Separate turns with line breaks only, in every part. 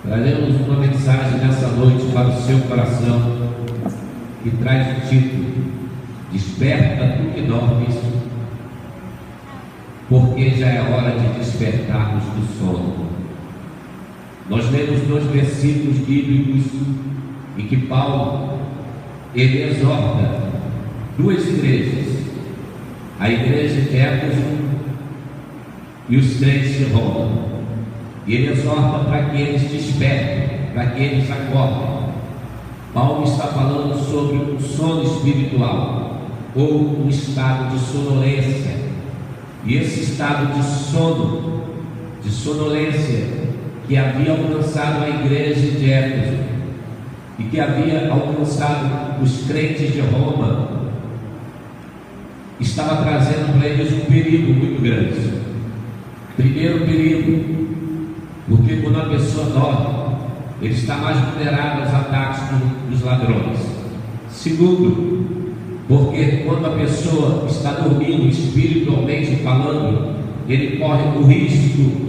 Traremos uma mensagem nessa noite para o seu coração, que traz o título: Desperta tu que dormes, porque já é hora de despertarmos do sono. Nós lemos 2 versículos bíblicos em que Paulo ele exorta 2 igrejas, a igreja de Éfeso e os crentes de Roma. E ele exorta para que eles despertem, para que eles acordem. Paulo está falando sobre um sono espiritual, ou um estado de sonolência. E esse estado de sono, de sonolência, que havia alcançado a igreja de Éfeso e que havia alcançado os crentes de Roma, estava trazendo para eles um perigo muito grande. Primeiro perigo, porque quando a pessoa dorme, ele está mais vulnerável aos ataques dos ladrões. Segundo, porque quando a pessoa está dormindo, espiritualmente falando, ele corre o risco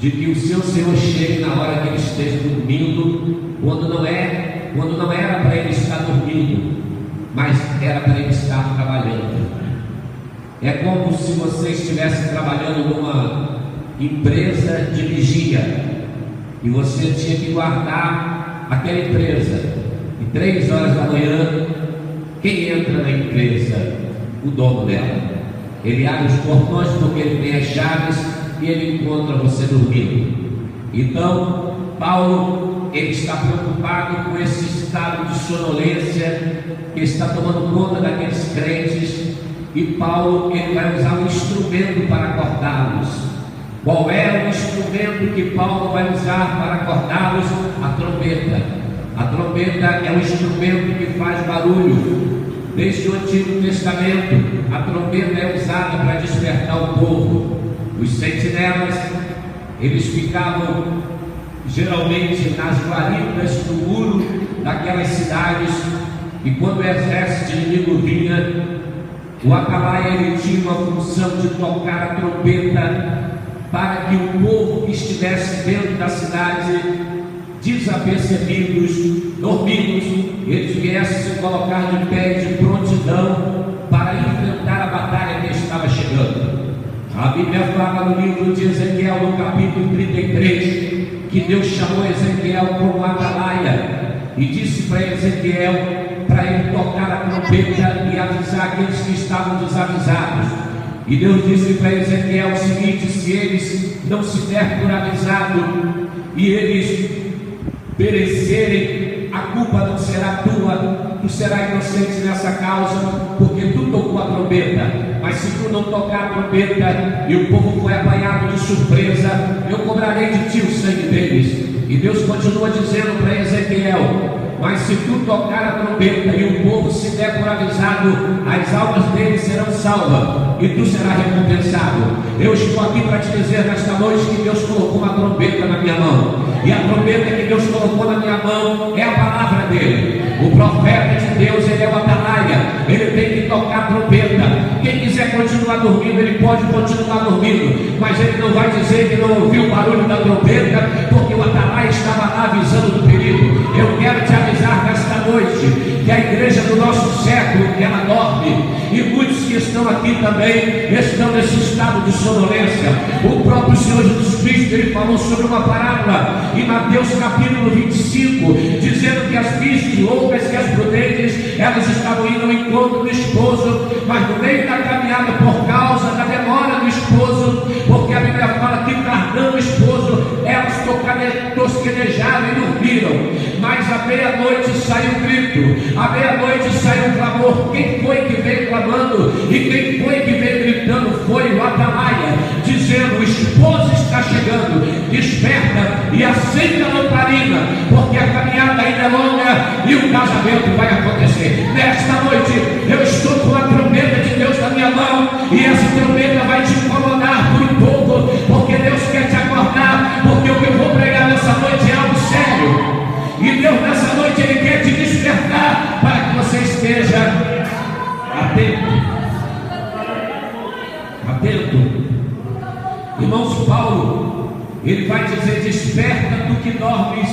de que o seu Senhor chegue na hora que ele esteja dormindo, quando não era para ele estar dormindo, mas era para ele estar trabalhando. É como se você estivesse trabalhando numa empresa de vigia e você tinha que guardar aquela empresa. E 3 horas da manhã, quem entra na empresa? O dono dela. Ele abre os portões porque ele tem as chaves e ele encontra você dormindo. Então, Paulo ele está preocupado com esse estado de sonolência que está tomando conta daqueles crentes, e Paulo ele vai usar um instrumento para acordá-los. Qual é o instrumento que Paulo vai usar para acordá-los? A trombeta. A trombeta é um instrumento que faz barulho. Desde o Antigo Testamento, a trombeta é usada para despertar o povo. Os sentinelas, eles ficavam geralmente nas guaridas do muro daquelas cidades, e quando o exército inimigo vinha, o atalaia ele tinha uma função de tocar a trombeta para que o povo que estivesse dentro da cidade, desapercebidos, dormidos, eles viessem se colocar de pé de prontidão para enfrentar a batalha que estava chegando. A Bíblia fala no livro de Ezequiel, no capítulo 33, que Deus chamou Ezequiel como atalaia e disse para Ezequiel para ele tocar a trombeta e avisar aqueles que estavam desavisados. E Deus disse para Ezequiel o seguinte: se eles não se der por avisado e eles perecerem, a culpa não será tua, tu serás inocente nessa causa, porque tu tocou a trombeta. Mas se tu não tocar a trombeta e o povo foi apanhado de surpresa, eu cobrarei de ti o sangue deles. E Deus continua dizendo para Ezequiel: mas se tu tocar a trombeta e o povo se der por avisado, as almas deles serão salvas e tu serás recompensado. Eu estou aqui para te dizer nesta noite que Deus colocou uma trombeta na minha mão, e a trombeta que Deus colocou na minha mão é a palavra dele. O profeta de Deus, ele é o atalaia, ele tem que tocar a trombeta. Quem quiser continuar dormindo, ele pode continuar dormindo, mas ele não vai dizer que não ouviu o barulho da trombeta, porque o atalaia estava lá avisando do perigo. Eu quero te avisar nesta noite que a igreja do nosso século, ela dorme, e muitos que estão aqui também estão nesse estado de sonolência. O próprio Senhor Jesus Cristo, ele falou sobre uma parábola em Mateus capítulo 25, dizendo que as virgens loucas e as prudentes, elas estavam indo ao encontro do esposo, mas no meio da caminhada, por causa da demora do esposo, porque a Bíblia fala que tardando o esposo, elas tosquenejaram e dormiram. Mas à meia-noite saiu um grito, à meia-noite saiu um clamor. Quem foi que veio clamando e quem foi que veio gritando? Foi o atalaia, dizendo: o esposo está chegando, desperta e acende a lamparina, porque a caminhada ainda é longa e o casamento vai acontecer. Nesta noite eu estou com a trombeta de Deus na minha mão, e essa trombeta vai te incomodar por um pouco, porque Deus quer te acordar, porque o que eu vou pregar nessa noite é algo sério. E Deus nessa noite ele quer te despertar para que você esteja atento. Atento. Ele vai dizer: desperta tu que dormes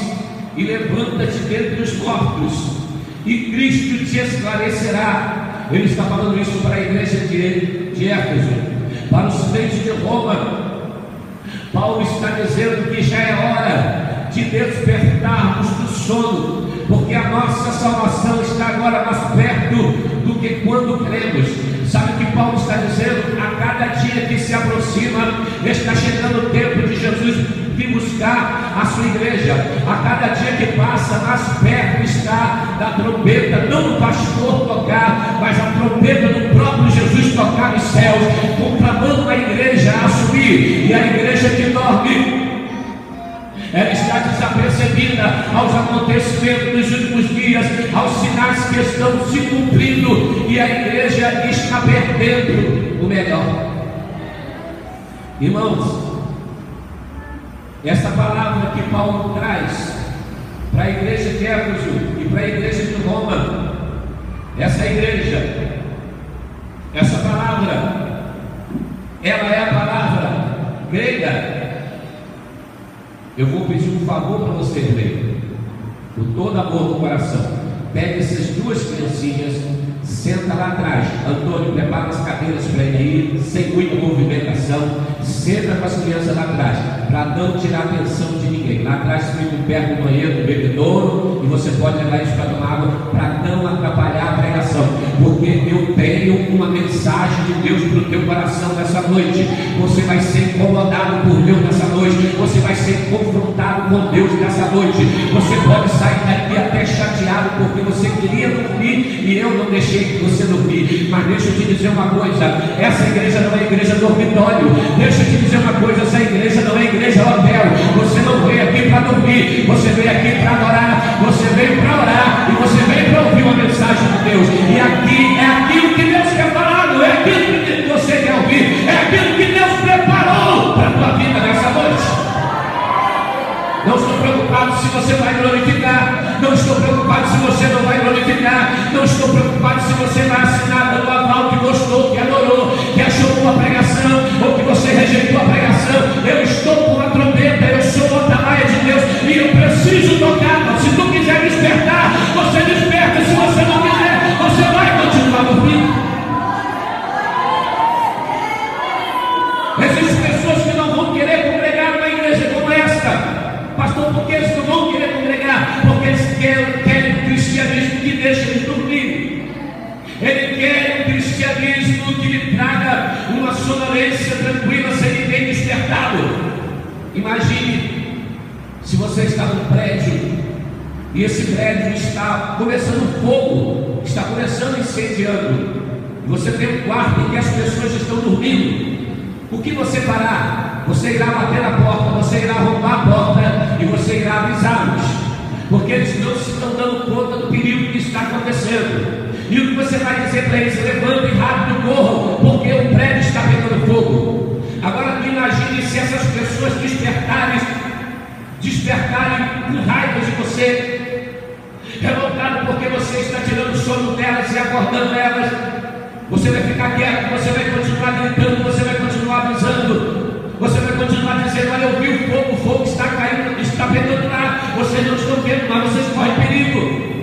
e levanta-te dentre os mortos, e Cristo te esclarecerá. Ele está falando isso para a igreja de Éfeso, para os crentes de Roma. Paulo está dizendo que já é hora de despertarmos do sono, porque a nossa salvação está agora mais perto do que quando cremos. Sabe o que Paulo está dizendo? A cada dia que se aproxima, está chegando o tempo de Jesus vir buscar a sua igreja. A cada dia que passa, mais perto está da trombeta, não do pastor tocar, mas a trombeta do próprio Jesus tocar nos céus, conclamando a igreja a subir. E a igreja que dorme, ela está desapercebida aos acontecimentos dos últimos dias, aos sinais que estão se cumprindo, e a igreja está perdendo o melhor. Irmãos, essa palavra que Paulo traz para a igreja de Éfeso e para a igreja de Roma, essa igreja, essa palavra, ela é a palavra grega. Eu vou pedir um favor para você ler, com todo amor no coração. Pega essas duas criancinhas, senta lá atrás. Antônio, prepara as cadeiras para ele aí, sem muita movimentação. Senta com as crianças lá atrás, para não tirar a atenção de ninguém. Lá atrás fica perto do banheiro, do bebedouro, e você pode levar eles para tomar água, para não atrapalhar a pregação, porque eu tenho uma mensagem de Deus para o teu coração nessa noite. Você vai ser incomodado por Deus nessa noite, você vai ser confrontado com Deus nessa noite. Você pode sair daqui até chateado porque você queria dormir e eu não deixei que você dormir. Mas deixa eu te dizer uma coisa: essa igreja não é igreja dormitório. Deixa eu te dizer uma coisa: essa igreja não é igreja hotel. Você não veio aqui para dormir, você veio aqui para adorar, você veio para orar e você veio para ouvir uma mensagem de Deus. E aqui é aquilo que Deus quer falar, não é aquilo que você quer ouvir, é aquilo que Deus preparou para a tua vida nessa noite. Não estou preocupado se você vai glorificar, não estou preocupado se você não vai glorificar, não estou preocupado se você vai assinar dando aval que gostou, que adorou, que achou boa pregação, ou que você rejeitou a pregação. Eu estou com a trombeta, eu sou o atalaia de Deus e eu preciso tocar. Se tu quiser despertar, você desperta. Se você não quiser, você vai continuar dormindo. Existem pessoas que não vão querer congregar numa igreja como esta. Pastor, por que eles não vão querer congregar? Porque eles querem um cristianismo que deixa eles dormir. Ele quer um cristianismo que lhe traga uma sonolência tranquila, sem ninguém despertado. Imagine se você está num prédio e esse prédio está começando fogo, está começando incendiando, e você tem um quarto em que as pessoas estão dormindo. O que você fará? Você irá bater na porta, você irá arrombar a porta e você irá avisá-los, porque eles não se estão dando conta do perigo que está acontecendo. E o que você vai dizer para eles? Levantem rápido, corram, porque o prédio está pegando fogo. Agora imagine se essas pessoas despertarem com raiva de você, revoltado porque você está tirando o sono delas e acordando elas. Você vai ficar quieto, você vai continuar gritando, você vai continuar avisando, você vai continuar dizendo: olha, eu vi o fogo está caindo, está pegando lá, vocês não estão vendo, mas vocês correm perigo.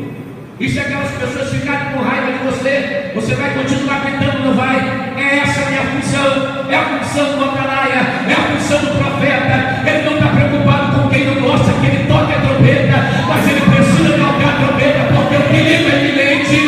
E se aquelas pessoas ficarem com raiva de você, você vai continuar gritando, não vai? Essa é a minha função, é a função do atalaia, é a função do profeta. Ele não está preocupado com quem não gosta que ele toque a trombeta, mas ele precisa tocar a trombeta porque o perigo é iminente.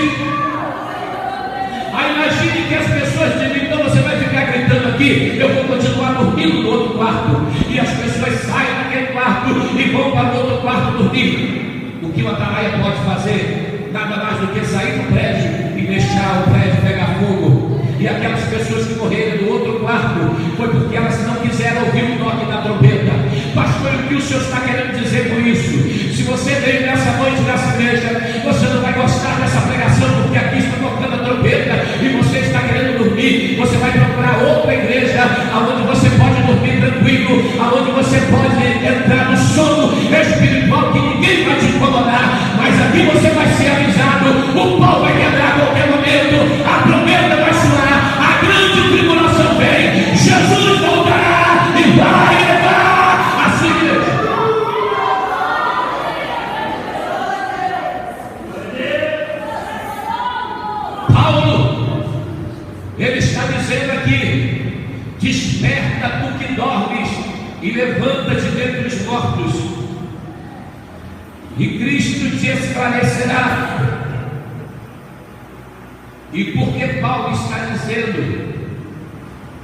Aí imagine que as pessoas dizem: então você vai ficar gritando aqui, eu vou continuar dormindo no outro quarto. E as pessoas saem daquele quarto e vão para o outro quarto dormir. O que o atalaia pode fazer? Nada mais do que sair do prédio e deixar o prédio pegar fogo. E aquelas pessoas que morreram do outro quarto foi porque elas não quiseram ouvir o toque da trombeta. Pastor, o que o Senhor está querendo dizer com isso? Se você veio nessa noite nessa igreja, você não vai gostar dessa pregação porque aqui está tocando a trombeta e você está querendo dormir. Você vai procurar outra igreja onde você pode dormir tranquilo, onde você pode entrar no sono espiritual que ninguém vai te incomodar. Mas aqui você vai ser avisado, o pau vai quebrar a qualquer momento, a trombeta vai soar, a grande tribulação vem, Jesus voltará e e levanta de dentre os mortos, e Cristo te esclarecerá. E porque Paulo está dizendo: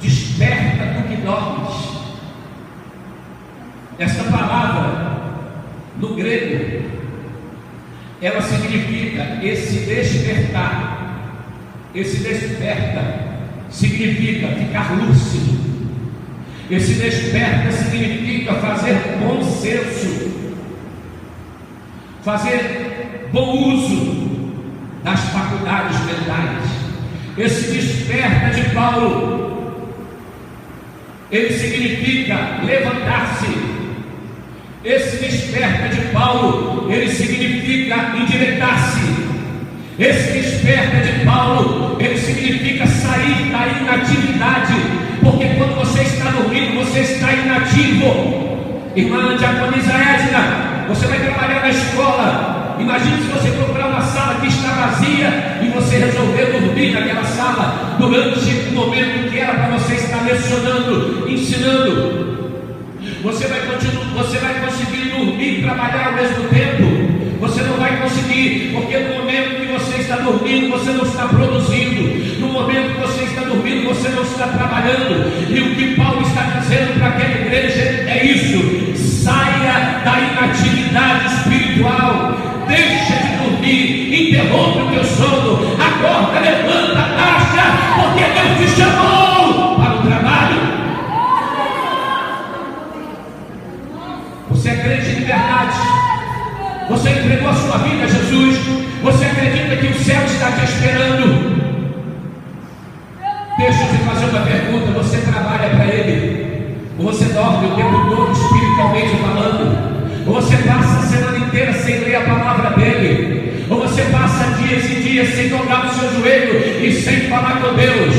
desperta tu que dormes. Essa palavra no grego, ela significa esse despertar. Esse desperta significa ficar lúcido. Esse desperta significa fazer bom senso, fazer bom uso das faculdades mentais. Esse desperta de Paulo, ele significa levantar-se. Esse desperta de Paulo, ele significa endireitar-se. Esse desperta de Paulo, ele significa sair da inatividade, porque quando você está dormindo, você está inativo. Irmã Diaconisa Edna, você vai trabalhar na escola. Imagine se você procurar uma sala que está vazia e você resolver dormir naquela sala durante o momento que era para você estar lecionando, ensinando. Você vai conseguir dormir e trabalhar ao mesmo tempo? Você não vai conseguir, porque no momento que você está dormindo, você não está produzindo. No momento que você está dormindo, você não está trabalhando. E o que Paulo está dizendo para aquela igreja é isso: saia da inatividade espiritual, deixa de dormir, interrompe o teu sono, acorda, levanta, marcha, porque Deus te chamou para o trabalho. Você é crente de verdade? Você entregou a sua vida a Jesus? Você acredita que o céu está te esperando? Deixa eu te fazer uma pergunta: você trabalha para Ele? Ou você dorme o tempo todo espiritualmente falando? Ou você passa a semana inteira sem ler a palavra dEle? Ou você passa dias e dias sem dobrar o seu joelho e sem falar com Deus?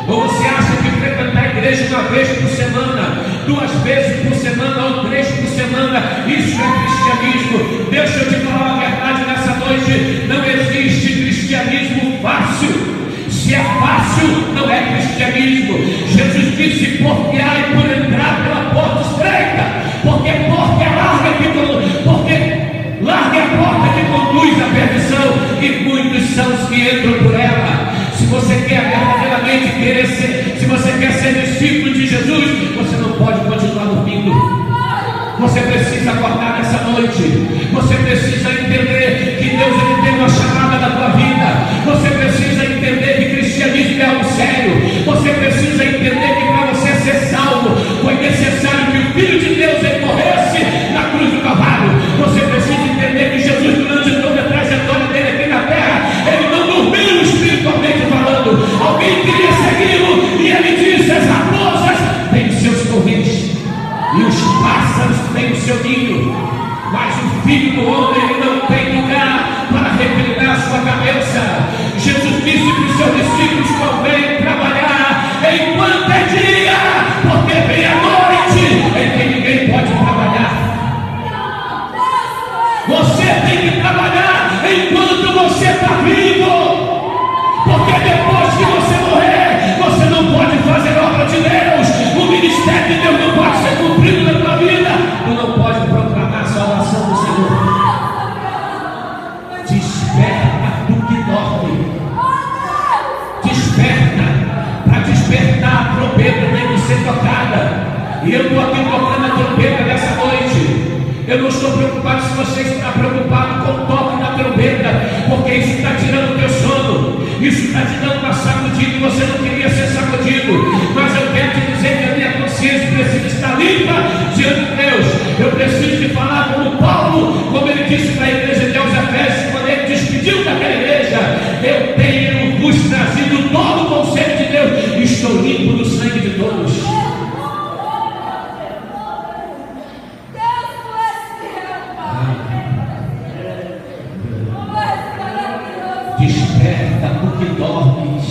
Ou você acha que frequentar a igreja uma vez por semana, 2 vezes por semana ou 3 por semana, isso é cristianismo? Deixa eu te falar a verdade nessa noite: não existe cristianismo fácil. Se é fácil, não é cristianismo. Jesus disse: porqueai por entrar pela porta estreita, porque porta é larga porque larga é a porta que conduz à perdição, e muitos são os que entram por ela. Se você quer verdadeiramente se você quer ser discípulo de Jesus, você não pode continuar dormindo. Você precisa acordar nessa noite. Você precisa entender que Deus ele tem uma chamada na tua vida. Você precisa entender que cristianismo é algo sério. Você precisa entender que para você ser salvo foi necessário que o Filho de Deus ele morresse na cruz do Calvário. Você precisa entender que Jesus, durante toda a trajetória dele aqui na terra, ele não dormiu espiritualmente falando. Alguém queria segui-lo e ele disse: as raposas têm seus covis e os pássaros têm o seu ninho, mas o Filho do Homem ele não tem lugar para reclinar a sua cabeça. Jesus disse para os seus discípulos: convém trabalhar enquanto é dia, porque vem a noite em que ninguém pode trabalhar. Você tem que trabalhar enquanto você está vivo, porque depois que você morrer, você não pode fazer obra de Deus. O ministério de Deus não pode ser cumprido na tua vida. Tu não pode proclamar a salvação do Senhor. Desperta tu que dorme. Desperta. Para despertar, a trombeta tem que ser tocada. E eu estou aqui tocando a trombeta nessa noite. Eu não estou preocupado se você está preocupado com o toque da trombeta, porque isso está tirando o teu sono. Isso está te dando uma sacudida e você não queria ser sacudido. Mas eu quero te dizer que a minha consciência precisa estar limpa diante de Deus. Eu preciso te falar como Paulo, como ele disse para a igreja de Efésios, quando ele despediu daquela igreja: eu tenho vos trazido todo o conselho de Deus, e estou limpo do sangue de todos. Desperta tu que dormes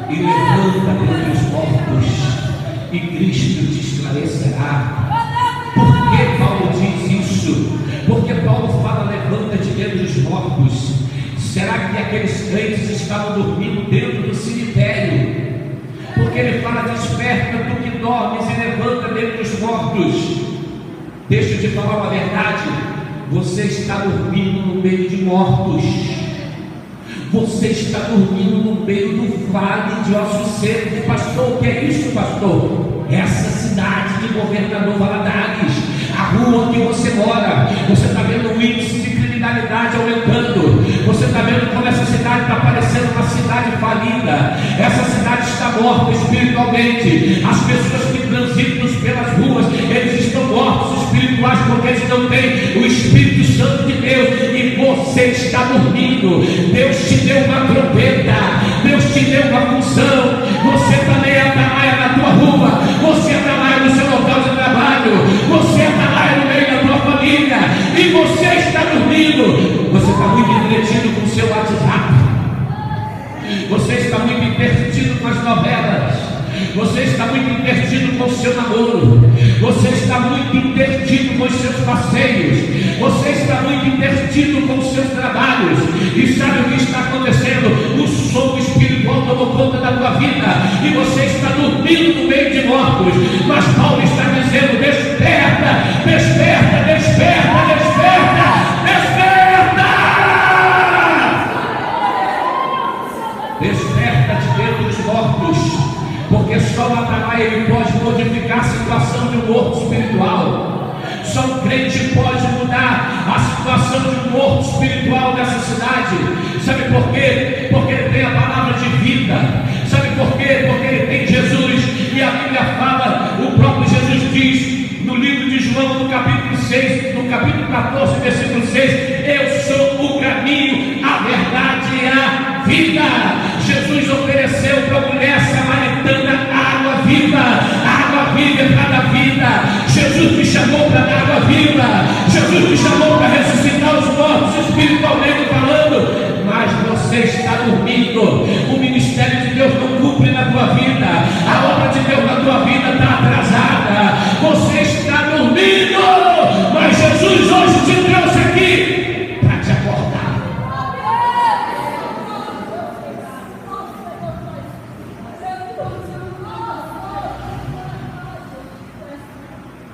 e levanta dentre os mortos, e Cristo te esclarecerá. Por que Paulo diz isso? Porque Paulo fala: levanta de dentre os mortos. Será que aqueles crentes estavam dormindo dentro do cemitério? Porque porque ele fala: desperta tu que dormes e levanta dentre os mortos. Deixa eu te falar uma verdade: você está dormindo no meio de mortos. Você está dormindo no meio do vale de ossos secos. Pastor, o que é isso, pastor? Essa cidade de Governador Valadares, a rua que você mora, você está vendo o índice de criminalidade aumentando. Você está vendo como essa cidade está parecendo uma cidade falida. Essa cidade está morta espiritualmente. As pessoas que transitam pelas ruas, eles estão mortos espirituais, porque eles não têm o Espírito Santo de Deus. E você está dormindo. Deus te deu uma trombeta, Deus te deu uma função. Você também é atalaia na tua rua, você é atalaia no seu local de trabalho, você é atalaia no meio da tua família, e você está dormindo. Você está muito entretido com o seu WhatsApp, você está muito entretido com as novelas, você está muito entretido com o seu namoro, você está muito entretido com os seus passeios, você está muito entretido com os seus trabalhos. E sabe o que está acontecendo? O sono espiritual tomou conta da tua vida e você está dormindo no meio de mortos. Mas Paulo está dizendo: desperta, desperta, desperta, desperta, desperta, desperta de dentro dos mortos, porque só o atalaia ele pode modificar a situação de um morto espiritual. Só um crente pode mudar a situação de um morto espiritual dessa cidade. Sabe por quê? Porque ele tem a palavra de vida. Sabe por quê? Porque ele tem Jesus. E a Bíblia fala, o próprio Jesus diz no livro de João, no capítulo 6, no capítulo 14, versículo 6: eu sou o caminho, a verdade e a vida. Jesus ofereceu para a mulher samaritana água viva. Água viva é para dar vida. Jesus te chamou para dar água viva. Jesus te chamou para ressuscitar os mortos espiritualmente falando. Mas você está dormindo. O ministério de Deus não cumpre na tua vida. A obra de Deus na tua vida está atrasada. Você está dormindo. Mas Jesus hoje te trouxe aqui para te acordar.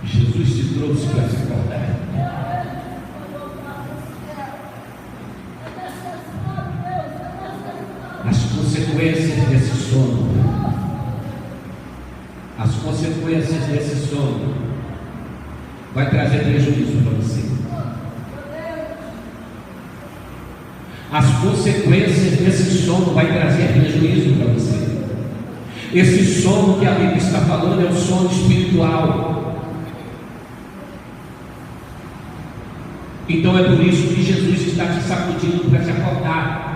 Jesus te trouxe para te acordar. As consequências desse sono, as consequências desse sono vai trazer prejuízo para você. As consequências desse sono vai trazer prejuízo para você. Esse sono que a Bíblia está falando é um sono espiritual. Então é por isso que Jesus está te sacudindo para te acordar.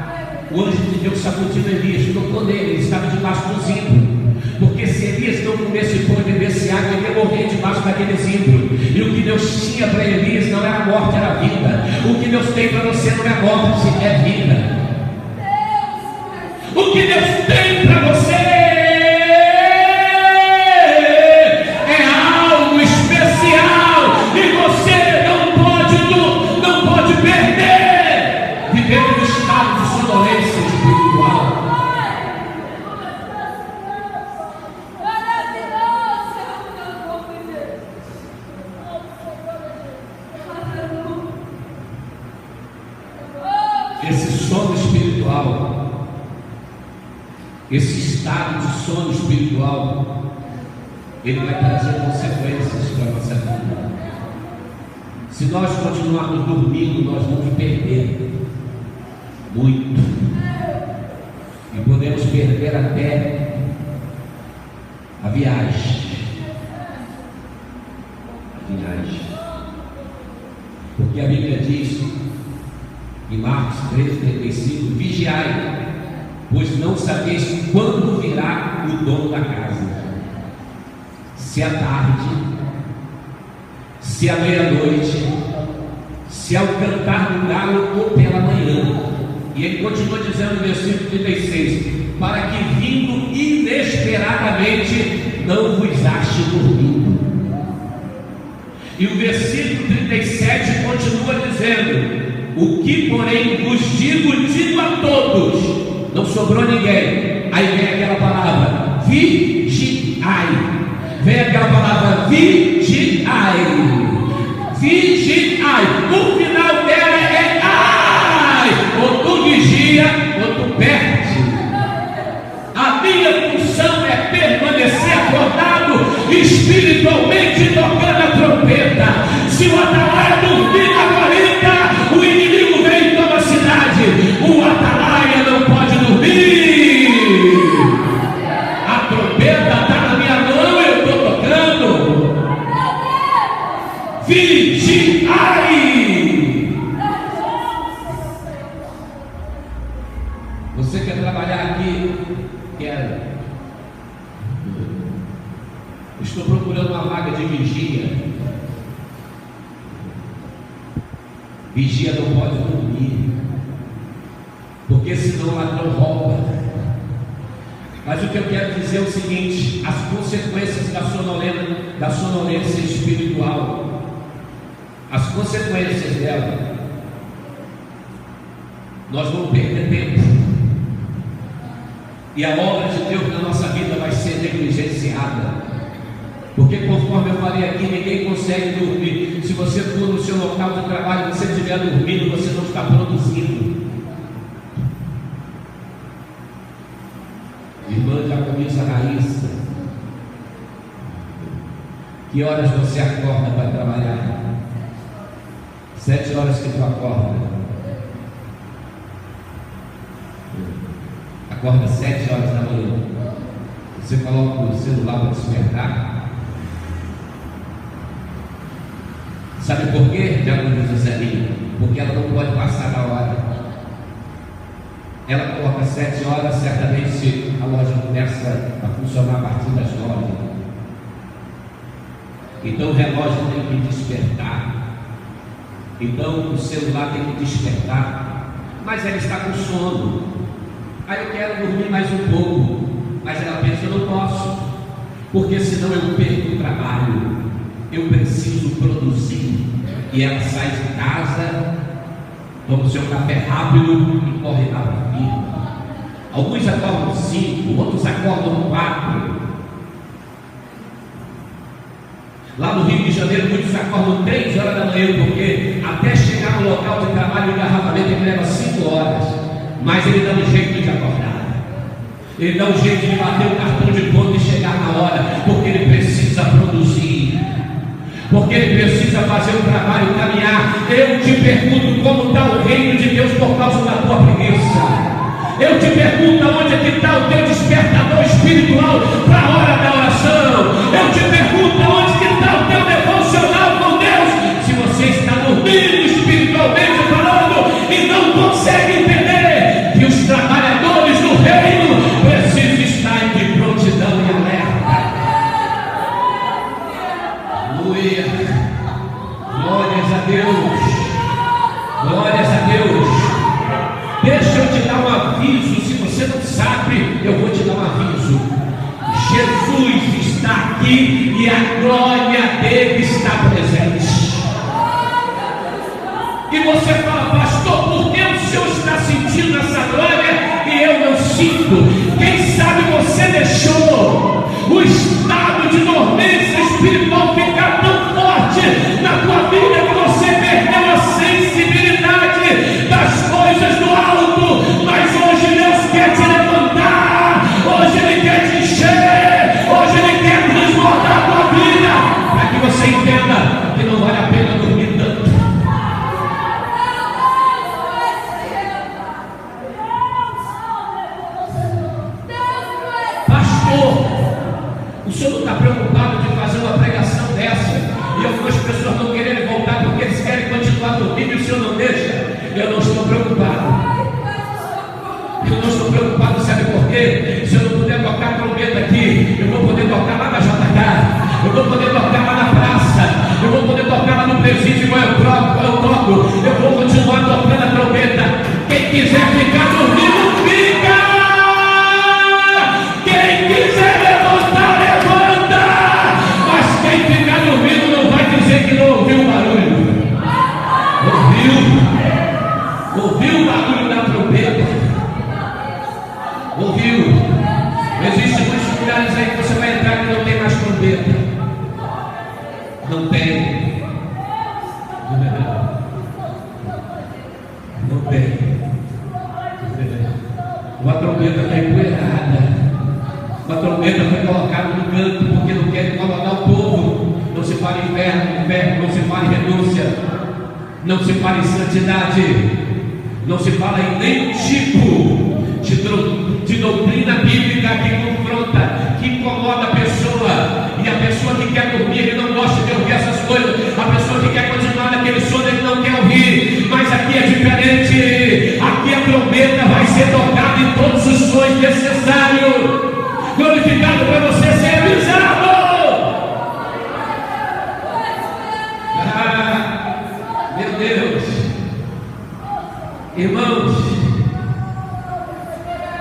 O anjo de Deus sacudindo Elias, tocou nele, ele estava debaixo do zimbro. Porque se Elias não comesse pão e bebesse água, ele ia morrer debaixo daquele zimbro. E o que Deus tinha para Elias não era morte, era vida. O que Deus tem para você não é morte, é vida. O que Deus tem para você é algo especial. E você não pode perder. Vivendo no estado de sonolência espiritual. Esse sono espiritual, esse estado de sono espiritual, ele vai trazer consequências para a nossa vida. Se nós continuarmos dormindo, nós vamos perder muito, e podemos perder até a viagem. Porque a Bíblia diz em Marcos 13:35: vigiai, pois não sabeis quando virá o dono da casa, se à tarde, se à meia-noite, se ao cantar do galo ou pela manhã. E ele continua dizendo no versículo 36: para que vindo inesperadamente não vos ache dormindo. E o versículo 37 continua dizendo: o que porém vos digo a todos. Não sobrou ninguém. Aí vem aquela palavra: vigiai. vem aquela palavra vigiai. Vigiai. O final dela é ai. Ou tu vigia, ou tu perde. A minha função é permanecer acordado, espiritualmente tocando a trompeta. Se o atalaia dormir na guarita, o inimigo vem e toma a cidade. O atalaia não pode dormir. A trompeta está na minha mão, eu estou tocando. Vigiai. Você quer trabalhar aqui? Quero. Estou procurando uma vaga de vigia. Vigia não pode dormir, porque senão o ladrão rouba. Mas o que eu quero dizer é o seguinte: as consequências da sonolência espiritual, as consequências dela, nós vamos perder tempo, e a obra de Deus na nossa vida vai ser negligenciada. Porque conforme eu falei aqui, ninguém consegue dormir. Se você for no seu local de trabalho, você estiver dormindo, você não está produzindo. Irmã Jacomisa Raíssa, que horas você acorda para trabalhar? 7 horas que tu acorda. Acorda 7 horas da manhã. Você coloca o celular para despertar. Sabe por quê, Diaconisa Zelinha? Porque ela não pode passar da hora. Ela coloca 7 horas, certamente a loja começa a funcionar a partir das 9. Então o relógio tem que despertar. Então o celular tem que despertar. Mas ela está com sono. Aí eu quero dormir mais um pouco. Mas ela pensa, eu não posso, porque senão eu perco o trabalho. Eu preciso produzir. E ela sai de casa, toma o seu café rápido e corre lá para a firma. Alguns acordam 5, outros acordam 4. Lá no Rio de Janeiro, muitos acordam 3 horas da manhã, porque até chegar no local de trabalho, o engarrafamento ele leva 5 horas. Mas ele dá um jeito de acordar. Ele dá um jeito de bater o cartão de conta e chegar na hora, porque ele precisa produzir. Porque ele precisa fazer o trabalho caminhar. Eu te pergunto como está o reino de Deus por causa da tua preguiça. Eu te pergunto onde é que está o teu despertador espiritual para a hora da oração. Eu te pergunto onde que está o teu devocional com Deus. Se você está dormindo espiritualmente falando e não consegue entender que os trabalhadores do reino precisam estar de prontidão e alerta. Aleluia. Glórias a Deus. Glórias a Deus. Deixa eu te dar um aviso. Se você não sabe, eu vou te dar um aviso. Jesus está aqui e a glória dele está presente. E você fala, pastor, por que o senhor está sentindo essa glória e eu não sinto? Quem sabe você deixou o estado de dormência espiritual ficar tão forte na tua vida que você perdeu a sensibilidade das coisas do alto. Mas hoje Deus quer te levantar, hoje Ele quer te encher, hoje Ele quer transbordar a tua vida, para que você entenda que não vale a pena dormir tanto. O senhor não está preocupado de fazer uma pregação dessa e algumas pessoas não quererem voltar porque eles querem continuar dormindo e o senhor não deixa? Eu não estou preocupado. Eu não estou preocupado, sabe por quê? Se eu não puder tocar a trombeta aqui, eu vou poder tocar lá na JK, eu vou poder tocar lá na praça, eu vou poder tocar lá no presídio, mas eu toco, eu vou continuar tocando a trombeta. Quem quiser ficar dormindo, fica! Quem quiser levantar, levanta! Mas quem ficar dormindo não vai dizer que não ouviu o barulho. Ouviu o barulho da trombeta. Ouviu? Existem muitos lugares aí que você vai entrar que não tem mais trombeta. Uma trombeta foi colocada no canto porque não quer incomodar o povo. Não se fala em inferno, não se fala em renúncia, não se fala em santidade, não se fala em nenhum tipo de doutrina bíblica que confronta, que incomoda a pessoa. E a pessoa que quer dormir, ele não gosta de ouvir essas coisas. A pessoa que quer continuar naquele sono, ele não quer ouvir. Mas aqui é diferente. Aqui a trombeta vai ser tocada em todos os sons necessários. Glorificado para você ser avisado. Meu Deus, irmãos,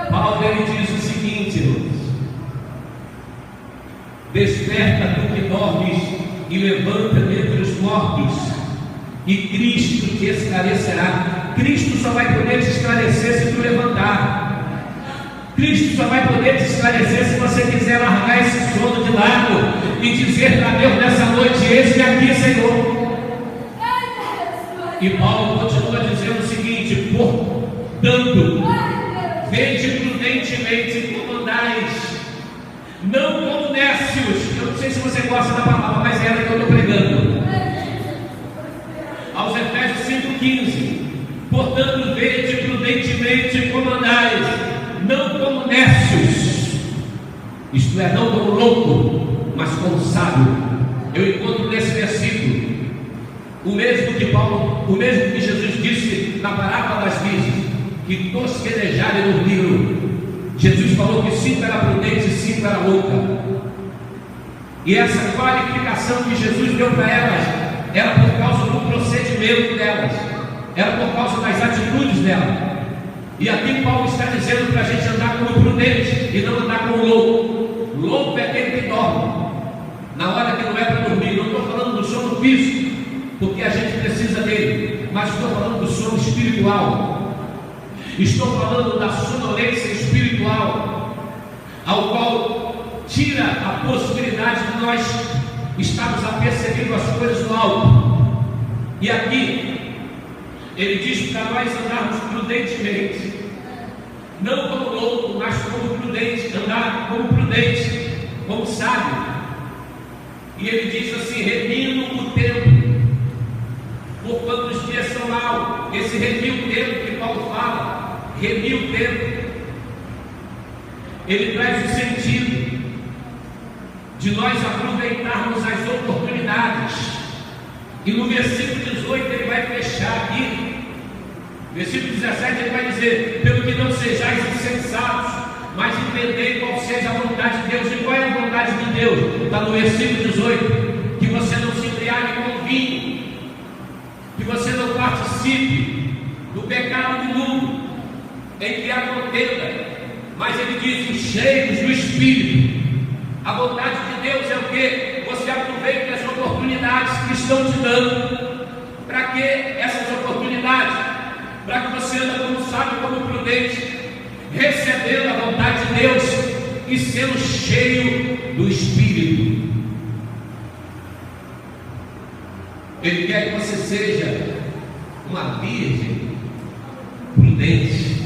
Paulo ele diz o seguinte, irmãos: desperta tu que dormes e levanta dentre os mortos, e Cristo te esclarecerá. Cristo só vai poder te esclarecer se tu levantar. Cristo só vai poder te esclarecer se você quiser largar esse sono de lado e dizer para Deus nessa noite: eis-me aqui, Senhor. E Paulo continua dizendo o seguinte: portanto, vede prudentemente como andais, não como nécios. Eu não sei se você gosta da palavra, mas é ela que eu estou pregando. Aos Efésios 5,15: portanto, vede prudentemente como andais, não como nécios, isto é, não como louco, mas como sábio. Eu encontro nesse versículo o mesmo que Jesus disse na parábola das virgens, que tosquenejaram e dormiram. Jesus falou que 5 era prudente e 5 era louca. E essa qualificação que Jesus deu para elas era por causa do procedimento delas, era por causa das atitudes delas. E aqui Paulo está dizendo para a gente andar como prudente e não andar como louco. Louco é aquele que dorme na hora que não é para dormir. Não estou falando do sono físico, porque a gente precisa dele, mas estou falando do sono espiritual. Estou falando da sonolência espiritual, ao qual tira a possibilidade de nós estarmos apercebendo as coisas do alto. E aqui ele diz para nós andarmos prudentemente, não como louco, mas como prudente, andar como prudente, como sábio. E ele diz assim: remindo o tempo, porquanto os dias são maus. Esse remir o tempo que Paulo fala, remir o tempo, ele traz o sentido de nós aproveitarmos as oportunidades. E no versículo 18 ele vai fechar aqui. Versículo 17 ele vai dizer: pelo que não sejais insensatos, mas entendei qual seja a vontade de Deus. E qual é a vontade de Deus? Está no versículo 18: que você não se embriague com vinho, que você não participe do pecado do mundo, em que há contenda, mas ele diz: os cheios do Espírito. A vontade de Deus é o que? Você aproveita as oportunidades que estão te dando. Para que essas oportunidades? Para que você ande como sábio, como prudente, recebendo a vontade de Deus e sendo cheio do Espírito. Ele quer que você seja uma virgem prudente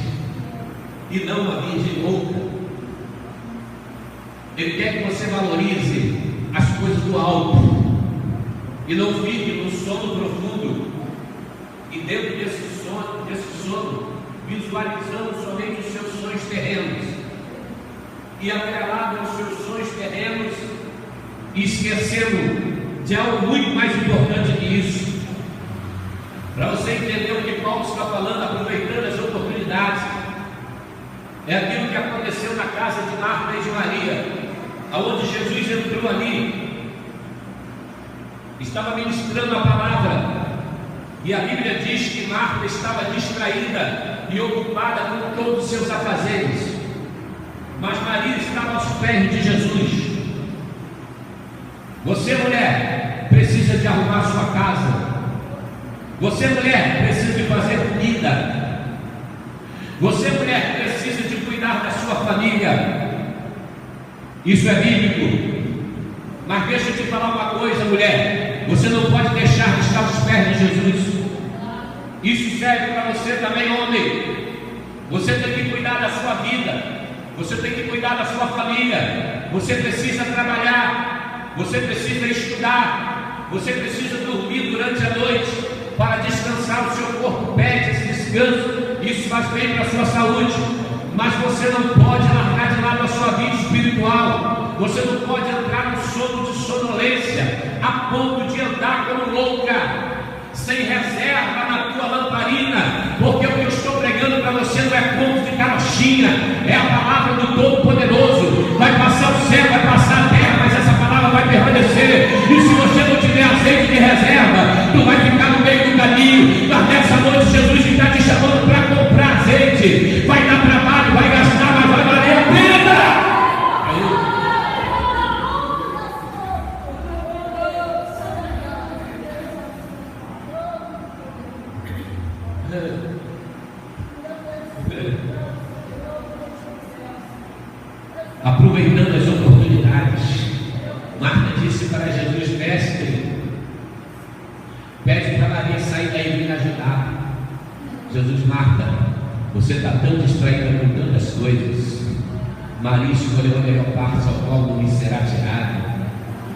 e não uma virgem louca. Ele quer que você valorize as coisas do alto e não fique no sono profundo, e dentro desse sono visualizando somente os seus sonhos terrenos e atrelado aos seus sonhos terrenos e esquecendo de algo muito mais importante que isso. Para você entender o que Paulo está falando, aproveitando as oportunidades, é aquilo que aconteceu na casa de Marta e de Maria, aonde Jesus entrou ali, estava ministrando a palavra, e a Bíblia diz que Marta estava distraída e ocupada com todos os seus afazeres, mas Maria estava aos pés de Jesus. Você, mulher, precisa de arrumar sua casa. Você, mulher, precisa de fazer comida. Você, mulher, precisa de cuidar da sua família. Isso é bíblico. Mas deixa eu te falar uma coisa, mulher: você não pode deixar de estar aos pés de Jesus. Isso serve para você também, homem. Você tem que cuidar da sua vida. Você tem que cuidar da sua família. Você precisa trabalhar. Você precisa estudar. Você precisa dormir durante a noite para descansar. O seu corpo pede esse descanso. Isso faz bem para a sua saúde. Mas você não pode largar de lado a sua vida espiritual. Você não pode entrar no sono de sonolência a ponto de andar como louca, sem reserva na tua lamparina, porque o que eu estou pregando para você não é conto de carochinha, é a palavra do Todo-Poderoso. Vai passar o céu, vai passar a terra, mas essa palavra vai permanecer. E se você não tiver azeite de reserva, tu vai ficar no meio do caminho. Mas nessa noite Jesus está te chamando para comprar azeite. Vai dar trabalho, vai gastar, mas vai valer a pena. Aproveitando as oportunidades, Marta disse para Jesus: Mestre, pede para Maria sair daí e vir ajudar. Jesus: Marta, você está tão distraída com tantas coisas. Maria escolheu a melhor parte, ao qual não lhe será tirada.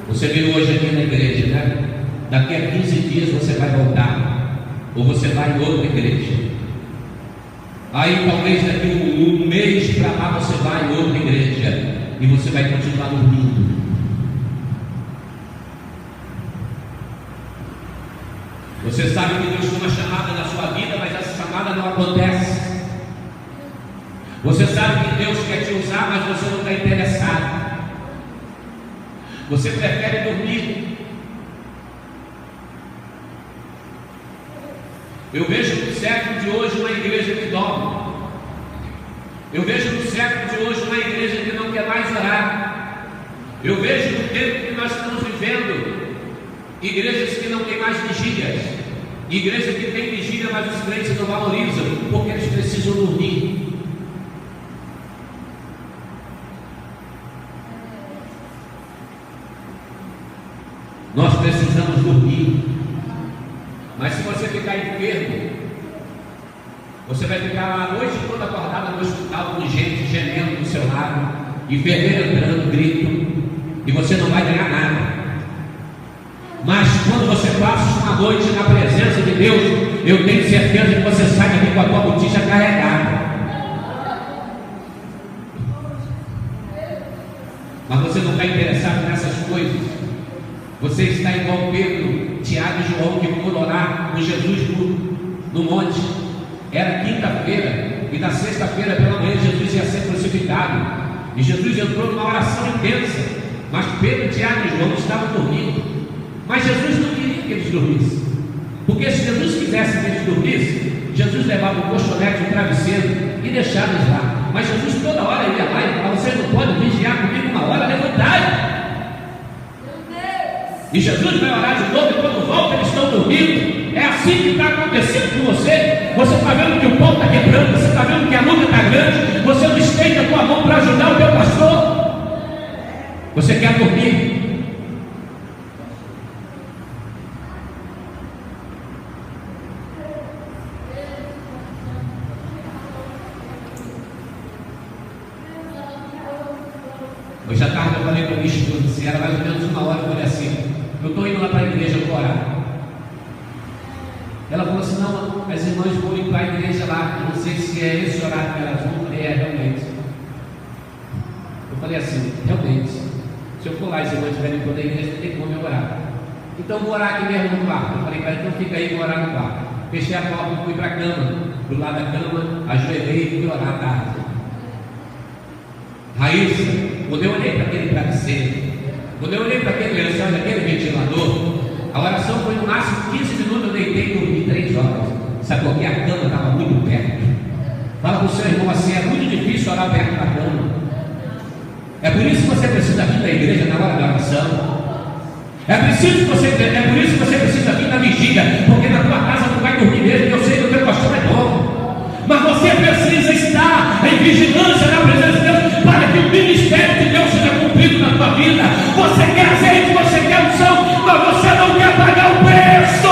Você veio hoje aqui na igreja, né? Daqui a 15 dias você vai voltar, ou você vai em outra igreja. Aí talvez daqui um mês para lá você vai em outra igreja e você vai continuar dormindo. Você sabe que Deus tem uma chamada na sua vida, mas essa chamada não acontece. Você sabe que Deus quer te usar, mas você não está interessado. Você prefere dormir. Eu vejo no século de hoje uma igreja que dorme. Eu vejo no século de hoje uma igreja que não quer mais orar. Eu vejo no tempo que nós estamos vivendo igrejas que não têm mais vigílias, igrejas que têm vigília, mas os crentes não valorizam, porque eles precisam dormir. Nós precisamos dormir. Mas se você ficar enfermo, você vai ficar lá a noite toda acordada no hospital com gente gemendo do seu lado, enfermeiro entrando, grito, e você não vai ganhar nada. Mas quando você passa uma noite na presença de Deus, eu tenho certeza que você sai daqui com a tua botija carregada. Mas você não está interessado nessas coisas. Você está igual Pedro, Tiago e João, que foram orar com Jesus no monte. Era quinta-feira, e na sexta-feira pela manhã Jesus ia ser crucificado. E Jesus entrou numa oração intensa, mas Pedro, Tiago e João estavam dormindo. Mas Jesus não queria que eles dormissem, porque se Jesus quisesse que eles dormissem, Jesus levava um colchonete, um travesseiro e deixava eles lá. Mas Jesus toda hora ia lá e falava: vocês não podem vigiar comigo uma hora, levantai. E Jesus vai orar de novo, e quando volta eles estão dormindo. É assim que está acontecendo com você. Você está vendo que o pão está quebrando, você está vendo que a luta está grande, você não estende a tua mão para ajudar o teu pastor. Você quer dormir. Hoje à tarde eu falei para minha esposa, se era mais ou menos uma hora, eu falei assim: eu estou indo lá para a igreja para orar. Ela falou assim: não, as irmãs vão ir para a igreja lá, eu não sei se é esse horário que elas vão. Eu falei: é, realmente. Eu falei assim: realmente, se eu for lá e as irmãs estiverem toda a igreja, tem como eu orar. Então vou orar aqui mesmo no quarto. Eu falei: mas então fica aí, vou orar no quarto. Fechei a porta, fui para a cama, do lado da cama, ajoelhei e fui orar à tarde. Raíssa, quando eu olhei para aquele travesseiro, quando eu olhei para aquele lençol, aquele ventilador, a oração foi no máximo 15 minutos, eu deitei e dormi 3 horas. Sabe por quê? A cama estava muito perto. Fala para o seu irmão assim: é muito difícil orar perto da cama. É por isso que você precisa vir da igreja na hora da oração. É por isso que você precisa vir na vigília, porque na tua casa tu vai dormir mesmo, eu sei que o teu pastor é bom. Mas você precisa estar em vigilância na presença de Deus, para que o ministério de Deus seja cumprido na tua vida. Você quer azeite, você quer unção, mas você não quer pagar o preço.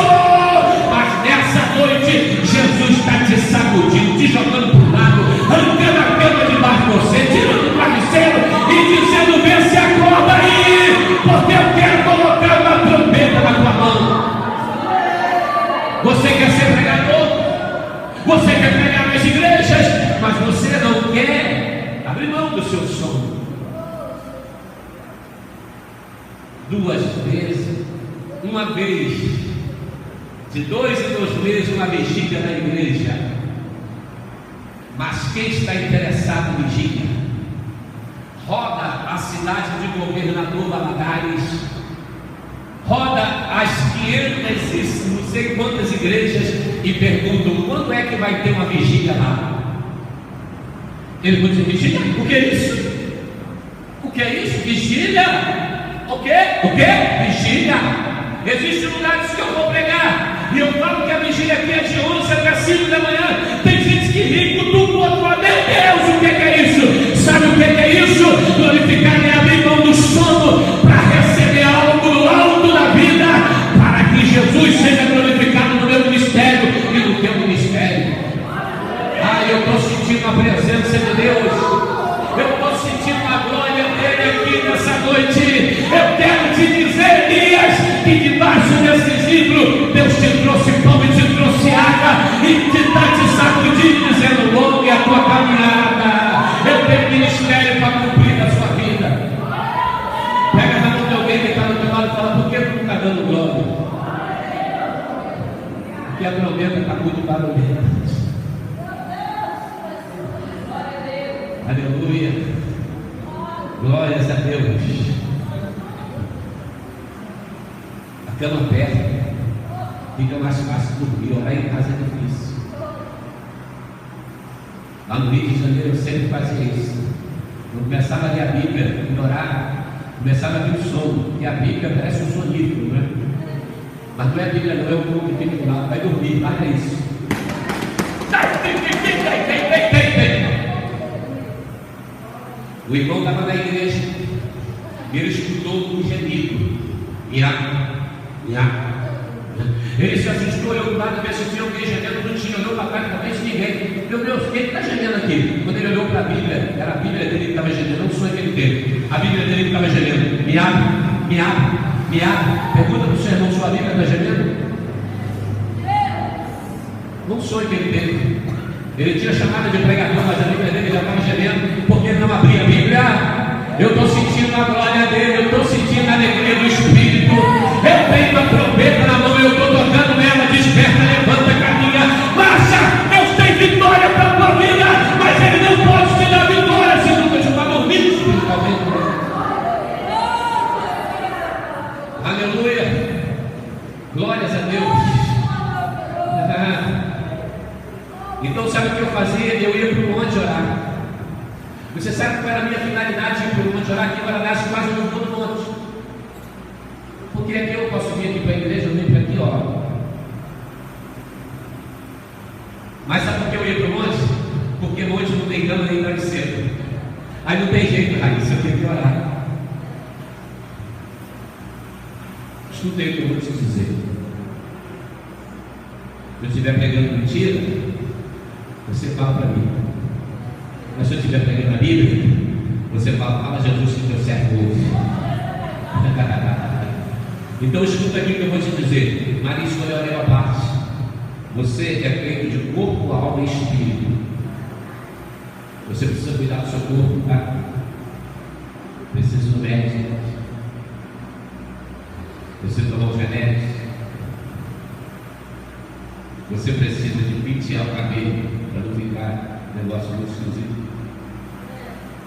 Mas nessa noite, Jesus está te sacudindo, te jogando para o lado, arrancando a cama debaixo de você, tirando Você quer pregar nas igrejas, mas você não quer abrir mão do seu sonho. 2 vezes, uma vez, de 2 em 2 meses, uma vigília na igreja. Mas quem está interessado em vigília, roda a cidade de Governador Valadares, roda as 500 e não sei quantas igrejas e perguntam: quando é que vai ter uma vigília lá? Ele vai dizer: vigília? O que é isso? O que é isso? Vigília? O quê? O quê? Vigília? Existem lugares que eu vou pregar e eu falo que a vigília aqui é de 11 até 5 da manhã. Tem gente que ri, cutuca o outro, fala: meu Deus, o que é isso? Sabe o que é isso? Glorificar e abrir mão do sono para receber algo no alto da vida, para que Jesus seja glorificado no meu ministério e no teu ministério. Ah, eu estou sentindo a presença de Deus, eu estou sentindo a glória dele aqui nessa noite. Eu quero te dizer, Elias, que debaixo desse livro Deus te trouxe pão e te trouxe água e te está te sacudindo, dizendo: longa é a tua caminhada, eu tenho ministério para cumprir na sua vida. Pega na mão de alguém que está no teu lado e fala: por que tu não está dando glória? Porque a promessa está muito barulhenta. Aleluia, glórias a Deus. A cama perto, fica mais fácil dormir. Orar em casa é difícil. Lá no Rio de Janeiro eu sempre fazia isso. Eu começava a ler a Bíblia e orar, começava a vir o sono, e a Bíblia parece um sonífero, não é? Mas não é a Bíblia, não é o povo que fica do lado, vai dormir, larga isso. O irmão estava na igreja e ele escutou um gemido. Ele se assustou, olhou do lado, ver se tinha alguém gemendo, não tinha, olhou para trás, talvez ninguém. Meu Deus, quem está gemendo aqui? Quando ele olhou para a Bíblia, era a Bíblia dele que estava gemendo, não o sonho que ele teve. A Bíblia dele que estava gemendo. Me abre. Pergunta para o seu irmão: sua Bíblia está gemendo? Não o sonho que ele teve. Ele tinha chamada de pregador, mas a Bíblia dele já estava gemendo, porque ele não abria a Bíblia. Eu estou sentindo a glória dele, eu estou sentindo a alegria do Espírito. Eu tenho a trombeta na mão, eu estou tocando nela. Desperta, levanta, caminha, marcha. Deus tem vitória para a tua vida, mas Ele não pode te dar vitória se nunca te está dormindo espiritualmente. Aleluia, glórias a Deus. Então sabe o que eu fazia? Eu ia para o monte orar. Você sabe qual era a minha finalidade de ir para o monte orar? Aqui em Guaraná, quase eu não vou no monte. Porque aqui eu posso vir aqui para a igreja, eu venho para aqui, ó. Mas sabe por que eu ia para o monte? Porque monte não tem cama nem travesseiro. Aí não tem jeito, Raíssa, eu tenho que orar. Escutei o que eu vou te dizer. Se eu estiver pregando mentira, você fala para mim. Mas se eu estiver pregando a Bíblia, você fala Jesus que deu certo hoje. Então escuta aqui o que eu vou te dizer. Maria escolheu a melhor parte. Você é feito de corpo, alma e espírito. Você precisa cuidar do seu corpo, tá? Precisa do médico. Você tomar os remédios. Você precisa de pentear o cabelo para não ficar negócio muito esquisito.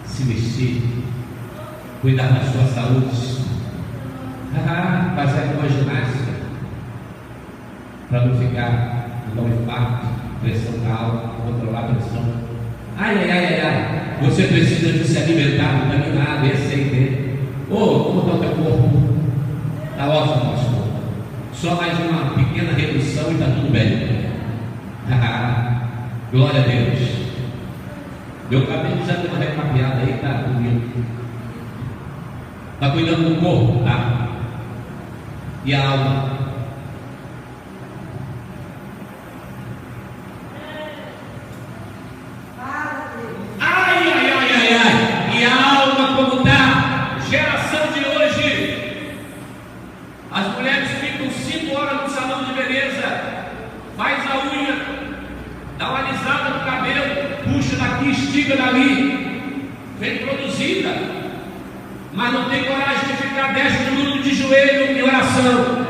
Se vestir, cuidar da sua saúde, fazer alguma ginástica para não ficar no infarto, pressão alta, controlar a pressão. Ai. Você precisa de se alimentar, vitaminado, esse como está o teu corpo? Está ótimo, pastor. Só mais uma pequena redução e está tudo bem. Glória a Deus. Meu cabelo já deu uma recapeada aí, tá bonito. Está cuidando do corpo, tá? E a alma? Ai. E a alma como está? Geração de hoje. As mulheres ficam 5 horas no salão de beleza. Faz a unha. Dá antiga dali, vem produzida, mas não tem coragem de ficar 10 minutos de joelho em oração.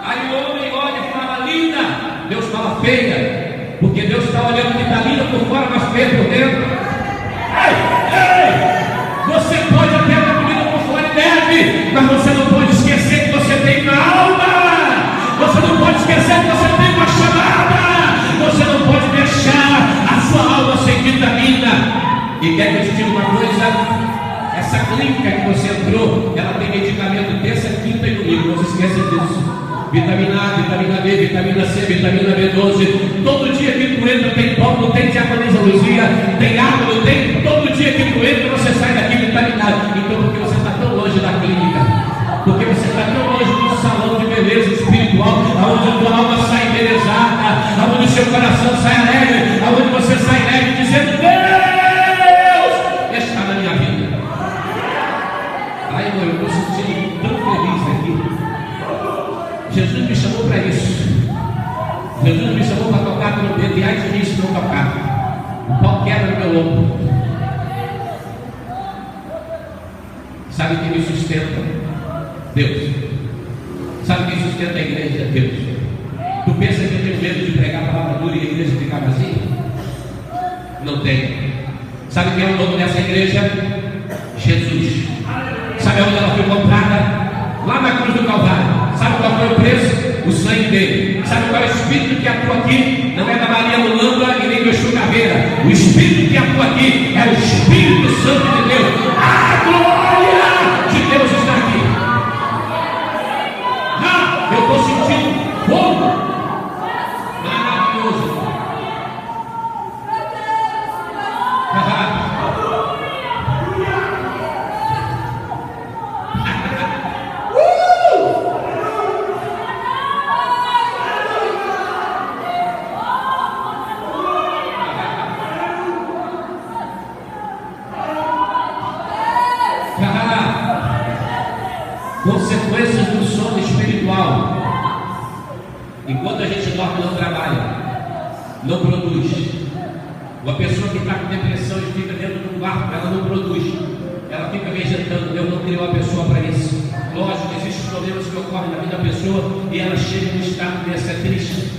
Aí o homem olha e fala linda, Deus fala feia, porque Deus está olhando que está linda por fora, mas feia por dentro. Ei, você pode até estar bonita por fora e deve, mas você não pode esquecer que você tem uma alma, você não pode esquecer que você tem uma chamada, você não pode deixar a sua alma sem vitamina. E quer que eu te diga uma coisa? Essa clínica que você entrou, ela tem medicamento terça, quinta e domingo, não se esqueça disso. Vitamina A, vitamina B, vitamina C, vitamina B12. Todo dia que tu entra tem pão, não tem diaconisa Luzia, tem água, não tem. Todo dia que tu entra você sai daqui vitaminado. Então porque você está tão longe da clínica, porque você está tão longe do salão de beleza espiritual, aonde a tua alma sai embelezada, aonde o seu coração sai alegre, aonde você sai alegre dizendo: Deus está na minha vida. Ai, irmão, eu estou sentindo tão feliz aqui. Jesus me chamou para isso. Jesus me chamou para tocar trombeta, e ai de mim se não tocar. O pau quebra no meu ombro. Sabe quem me sustenta? Deus. Sabe quem sustenta a igreja? Deus. Tu pensa que eu tenho medo de pregar a palavra dura e a igreja ficar vazia? Não tem. Sabe quem é o dono dessa igreja? Jesus. Sabe onde ela foi comprada? Lá na cruz do Calvário. Sabe qual foi o preço? O sangue dele. Sabe qual é o espírito que atua aqui? Não é da Maria Mulamba e nem do Exu Caveira. O espírito que atua aqui é o Espírito Santo de Deus. A glória de Deus está aqui. Ah, eu estou sentindo fogo maravilhoso. Consequências do sono espiritual. Enquanto a gente dorme, não trabalha, não produz. Uma pessoa que está com depressão e fica dentro do quarto, ela não produz, ela fica vegetando. Deus não criou a pessoa para isso. Lógico, existem problemas que ocorrem na vida da pessoa e ela chega num estado desse, é triste.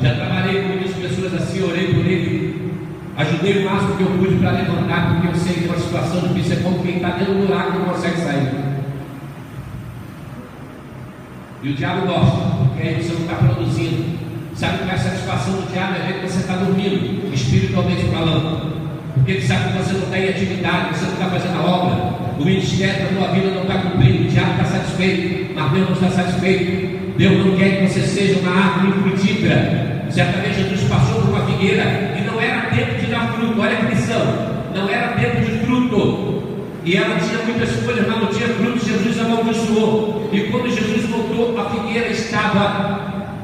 Já trabalhei com muitas pessoas assim, orei por ele, ajudei o máximo que eu pude para levantar, porque eu sei que é uma situação difícil, é como quem está dentro do buraco e não consegue sair. E o diabo gosta, porque aí você não está produzindo. Sabe que a satisfação do diabo é ver que você está dormindo, espiritualmente falando. Porque ele sabe que você não está em atividade, você não está fazendo a obra, o ministério da tua vida não está cumprindo, o diabo está satisfeito, mas Deus não está satisfeito. Deus não quer que você seja uma árvore frutífera. Certa vez Jesus passou por uma figueira e não era tempo de dar fruto. Olha que lição, não era tempo de fruto. E ela tinha muitas folhas, mas não tinha fruto. Jesus amaldiçoou. E quando Jesus voltou, a figueira estava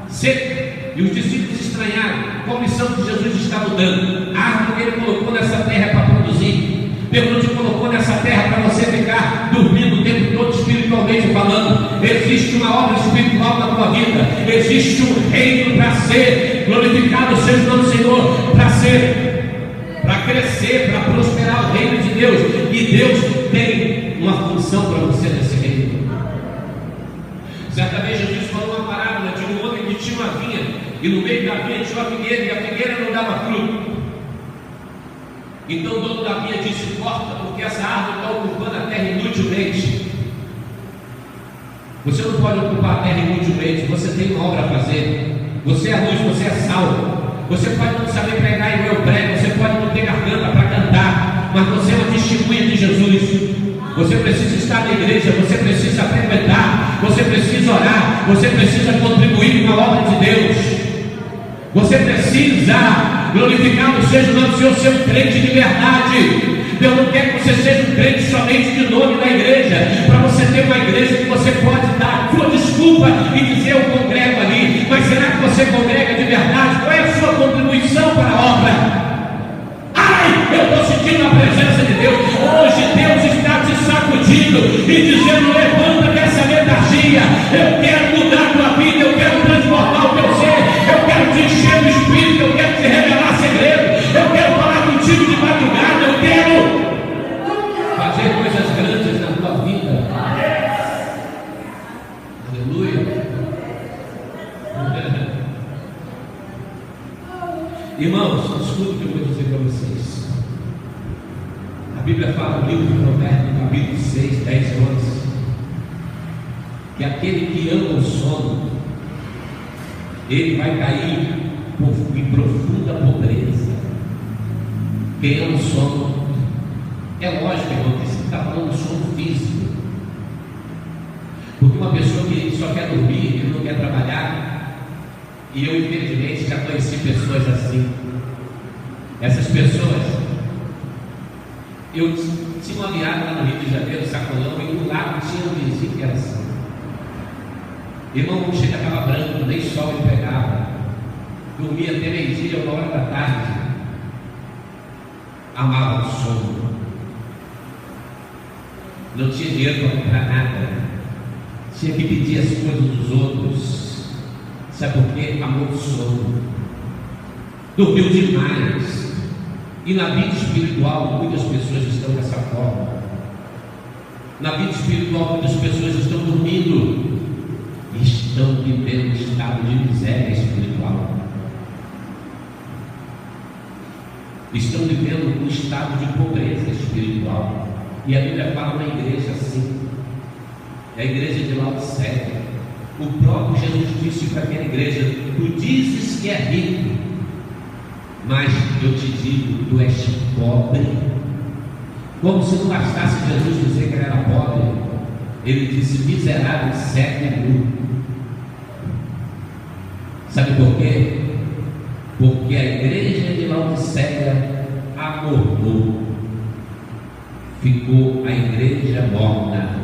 seca. E os discípulos estranharam qual missão que Jesus estava dando. A árvore que ele colocou nessa terra é para produzir. Deus não te colocou nessa terra para você ficar dormindo o tempo todo espiritualmente falando. Existe uma obra espiritual na tua vida. Existe um reino para ser glorificado, seja o nome do Senhor, para crescer, para prosperar o reino de Deus. E Deus tem uma função para você nesse reino. Certa vez Jesus falou uma parábola de um homem que tinha uma vinha, e no meio da vinha tinha uma figueira, e a figueira não dava fruto. Então o dono da vinha disse: corta, porque essa árvore está ocupando a terra inutilmente. Você não pode ocupar a terra inutilmente, você tem uma obra a fazer. Você é luz, você é sal. Você pode não saber pregar igual eu prego, você pode não ter garganta para cantar, mas você é uma testemunha de Jesus. Você precisa estar na igreja, você precisa frequentar, você precisa orar, você precisa contribuir com a obra de Deus. Você precisa glorificar, seja o nome do Senhor, ser um crente de verdade. Deus não quer que você seja um crente somente de nome na igreja, para você ter uma igreja que você pode dar sua desculpa e dizer: eu congrego ali. Mas será que você congrega de verdade? Qual é a sua contribuição para a obra? Ai, eu estou sentindo a presença de Deus. Hoje Deus está te sacudindo e dizendo: levanta dessa letargia. Eu quero mudar a tua vida, eu quero transformar o teu ser, eu quero te encher do Espírito, eu quero te revelar segredos, eu quero falar contigo. Irmãos, escuta o que eu vou dizer para vocês. A Bíblia fala no livro de Provérbios, capítulo 6, 10 e 11, que aquele que ama o sono, ele vai cair em profunda pobreza. Quem ama o sono, é lógico, irmão, que você está falando de sono físico. Porque uma pessoa que só quer dormir, que não quer trabalhar, e eu infelizmente já conheci pessoas assim. Essas pessoas, eu tinha uma viagem lá no Rio de Janeiro, Sacolão, e do lado tinha um vizinho que era assim. Irmão, quando chega estava branco, nem sol ele pegava, dormia até meio-dia, 1h da tarde, amava o sono, não tinha dinheiro para comprar nada, tinha que pedir as coisas dos outros. Sabe por quê? Amor do sono. Dormiu demais. E na vida espiritual, muitas pessoas estão dessa forma. Na vida espiritual, muitas pessoas estão dormindo e estão vivendo um estado de miséria espiritual. Estão vivendo um estado de pobreza espiritual. E a Bíblia fala na igreja assim. É a igreja de Laodiceia. O próprio Jesus disse para aquela igreja: tu dizes que é rico, mas eu te digo, tu és pobre. Como se não bastasse Jesus dizer que ele era pobre, ele disse: miserável, cego e nu. Sabe por quê? Porque a igreja de Laodiceia amornou, ficou a igreja morna.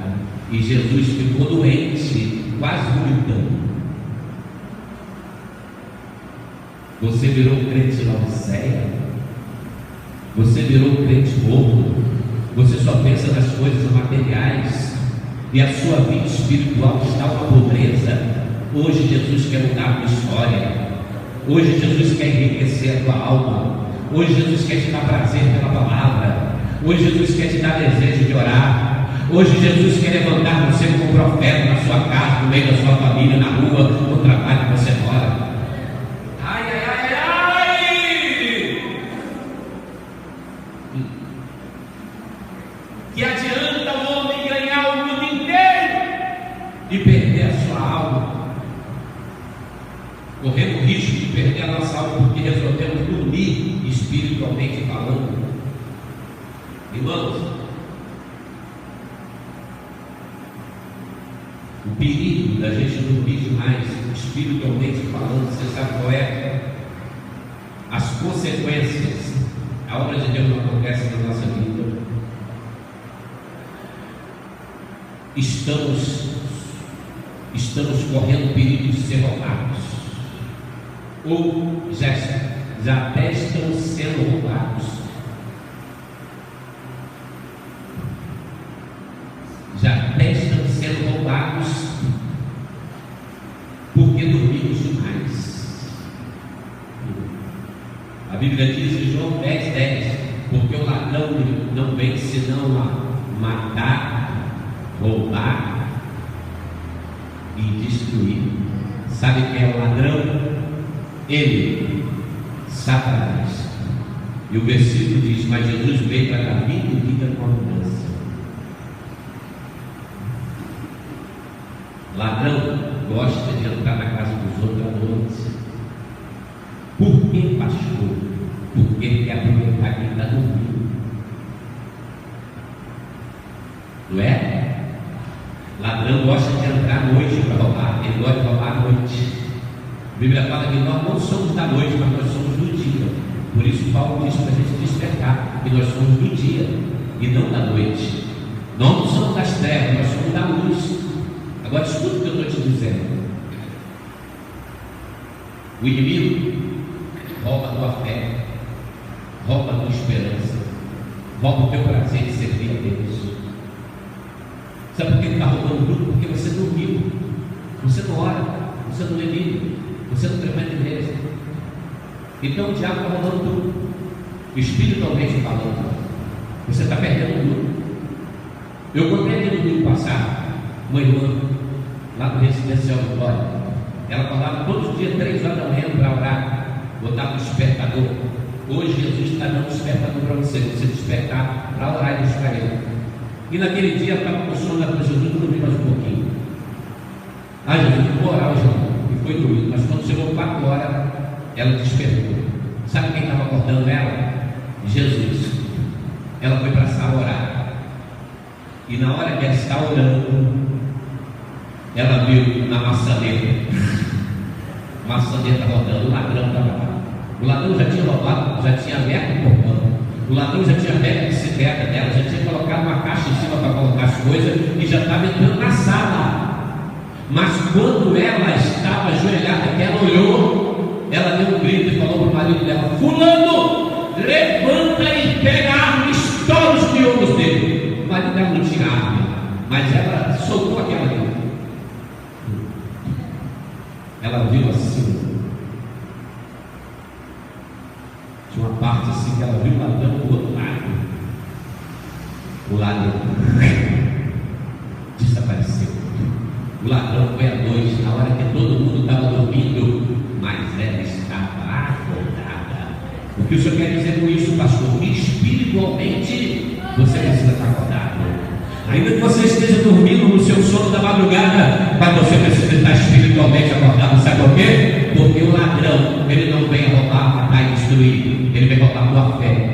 E Jesus ficou doente, quase vomitando. Você virou um crente de Laodiceia? Você virou um crente morto? Você só pensa nas coisas materiais e a sua vida espiritual está uma pobreza? Hoje Jesus quer mudar a tua história. Hoje Jesus quer enriquecer a tua alma. Hoje Jesus quer te dar prazer pela palavra. Hoje Jesus quer te dar desejo de orar. Hoje Jesus quer levantar você como profeta na sua casa, no meio da sua família, na rua, no trabalho que você mora. Ai, ai, ai, ai! Que adianta o homem ganhar o mundo inteiro e perder a sua alma? Corremos o risco de perder a nossa alma porque resolvemos dormir espiritualmente falando. Irmãos, o perigo da gente dormir demais, espiritualmente falando, você sabe qual é? As consequências. A obra de Deus não acontece na nossa vida. Estamos correndo perigo de ser roubados, ou já até estão sendo roubados. Já até estão sendo roubados porque dormimos demais. A Bíblia diz em João 10:10, porque o ladrão não vem senão a matar, roubar e destruir. Sabe quem é o ladrão? Ele, Satanás. E o versículo diz: mas Jesus veio para dar vida e vida com abundância. Ladrão gosta de entrar na casa dos outros à noite. Por que, pastor? Porque ele quer aproveitar que ele está dormindo. Não é? Ladrão gosta de entrar à noite para roubar. Ele gosta de roubar à noite. A Bíblia fala que nós não somos da noite, mas nós somos do dia. Por isso Paulo diz para a gente despertar que nós somos do dia e não da noite. Nós não somos das trevas, nós somos da luz. Agora escuta o que eu estou te dizendo. O inimigo rouba a tua fé, rouba a tua esperança, rouba o teu prazer de servir a Deus. Sabe por que ele está roubando tudo? Porque você dormiu, você não ora, você não lê Bíblia, você não frequenta a igreja. Então o diabo está roubando tudo, espiritualmente falando. Você está perdendo tudo. Eu contei no domingo passado uma irmã lá no Residencial Vitória. Ela falava todos os dias 3 horas da manhã para orar. botar um despertador. Hoje Jesus está dando um despertador para você despertar para orar e buscar Ele. E naquele dia eu estava com sono da cruz, Jesus, dormi mais um pouquinho. Ah, Jesus, vou orar hoje não. E foi dormindo, mas quando chegou 4 horas, ela despertou. Sabe quem estava acordando ela? Jesus. Ela foi para a sala orar. E na hora que ela está orando, ela viu na maçaneta rodando, o ladrão estava lá. O ladrão já tinha roubado, já tinha aberto o portão. O ladrão já tinha aberto a bicicleta dela, já tinha colocado uma caixa em cima para colocar as coisas e já estava entrando na sala. Mas quando ela estava ajoelhada, que ela olhou, ela deu um grito e falou para o marido dela: Fulano, levanta e pega a arma e estoura os miúdos dele. O marido dela não tinha arma, mas ela soltou aquela grito. Ela viu assim, tinha uma parte assim que ela viu o ladrão do outro lado. O ladrão desapareceu. O ladrão foi à noite, na hora que todo mundo estava dormindo, mas ela estava acordada. O que o senhor quer dizer com isso, pastor? Que espiritualmente você precisa estar acordado. Ainda que você esteja dormindo no seu sono da madrugada, mas você precisa estar espiritualmente acordado. Sabe por quê? Porque o ladrão, ele não vem roubar, matar e destruir. Ele vem roubar a tua fé.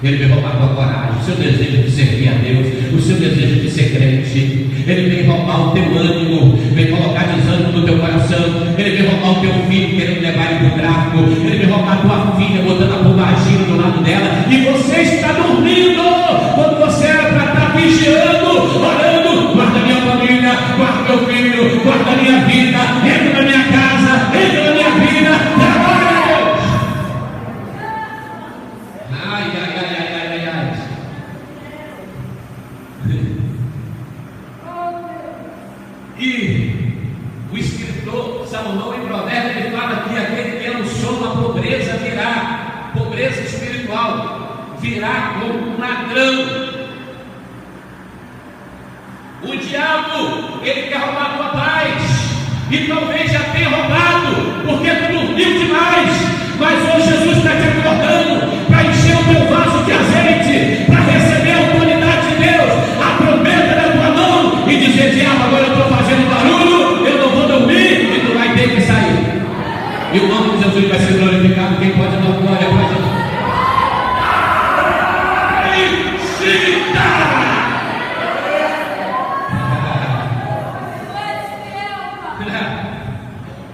Ele vem roubar a tua coragem, o seu desejo de servir a Deus, o seu desejo de ser crente. Ele vem roubar o teu ânimo, vem colocar desânimo no teu coração. Ele vem roubar o teu filho, querendo levar ele para o tráfico. Ele vem roubar a tua filha, botando a pombagira do lado dela. E você está dormindo, quando você era para estar vigiando, orando: guarda minha família, guarda meu filho, guarda minha vida, entra na minha casa, entra na minha vida, trabalha. Ai, ai, ai, ai, ai, ai. E o escritor Salomão em Provérbios, ele fala que aquele que anunciou uma pobreza virá, pobreza espiritual, virá como um ladrão. O diabo, ele quer roubar a tua paz, e talvez já tenha roubado, porque tu dormiu demais. Mas hoje Jesus está te acordando para encher o teu vaso de azeite, para receber a autoridade de Deus, a trombeta da tua mão, e dizer: diabo, agora eu estou fazendo barulho, eu não vou dormir, e tu vai ter que sair. E o nome de Jesus vai ser glorificado. Quem pode dar glória para Jesus?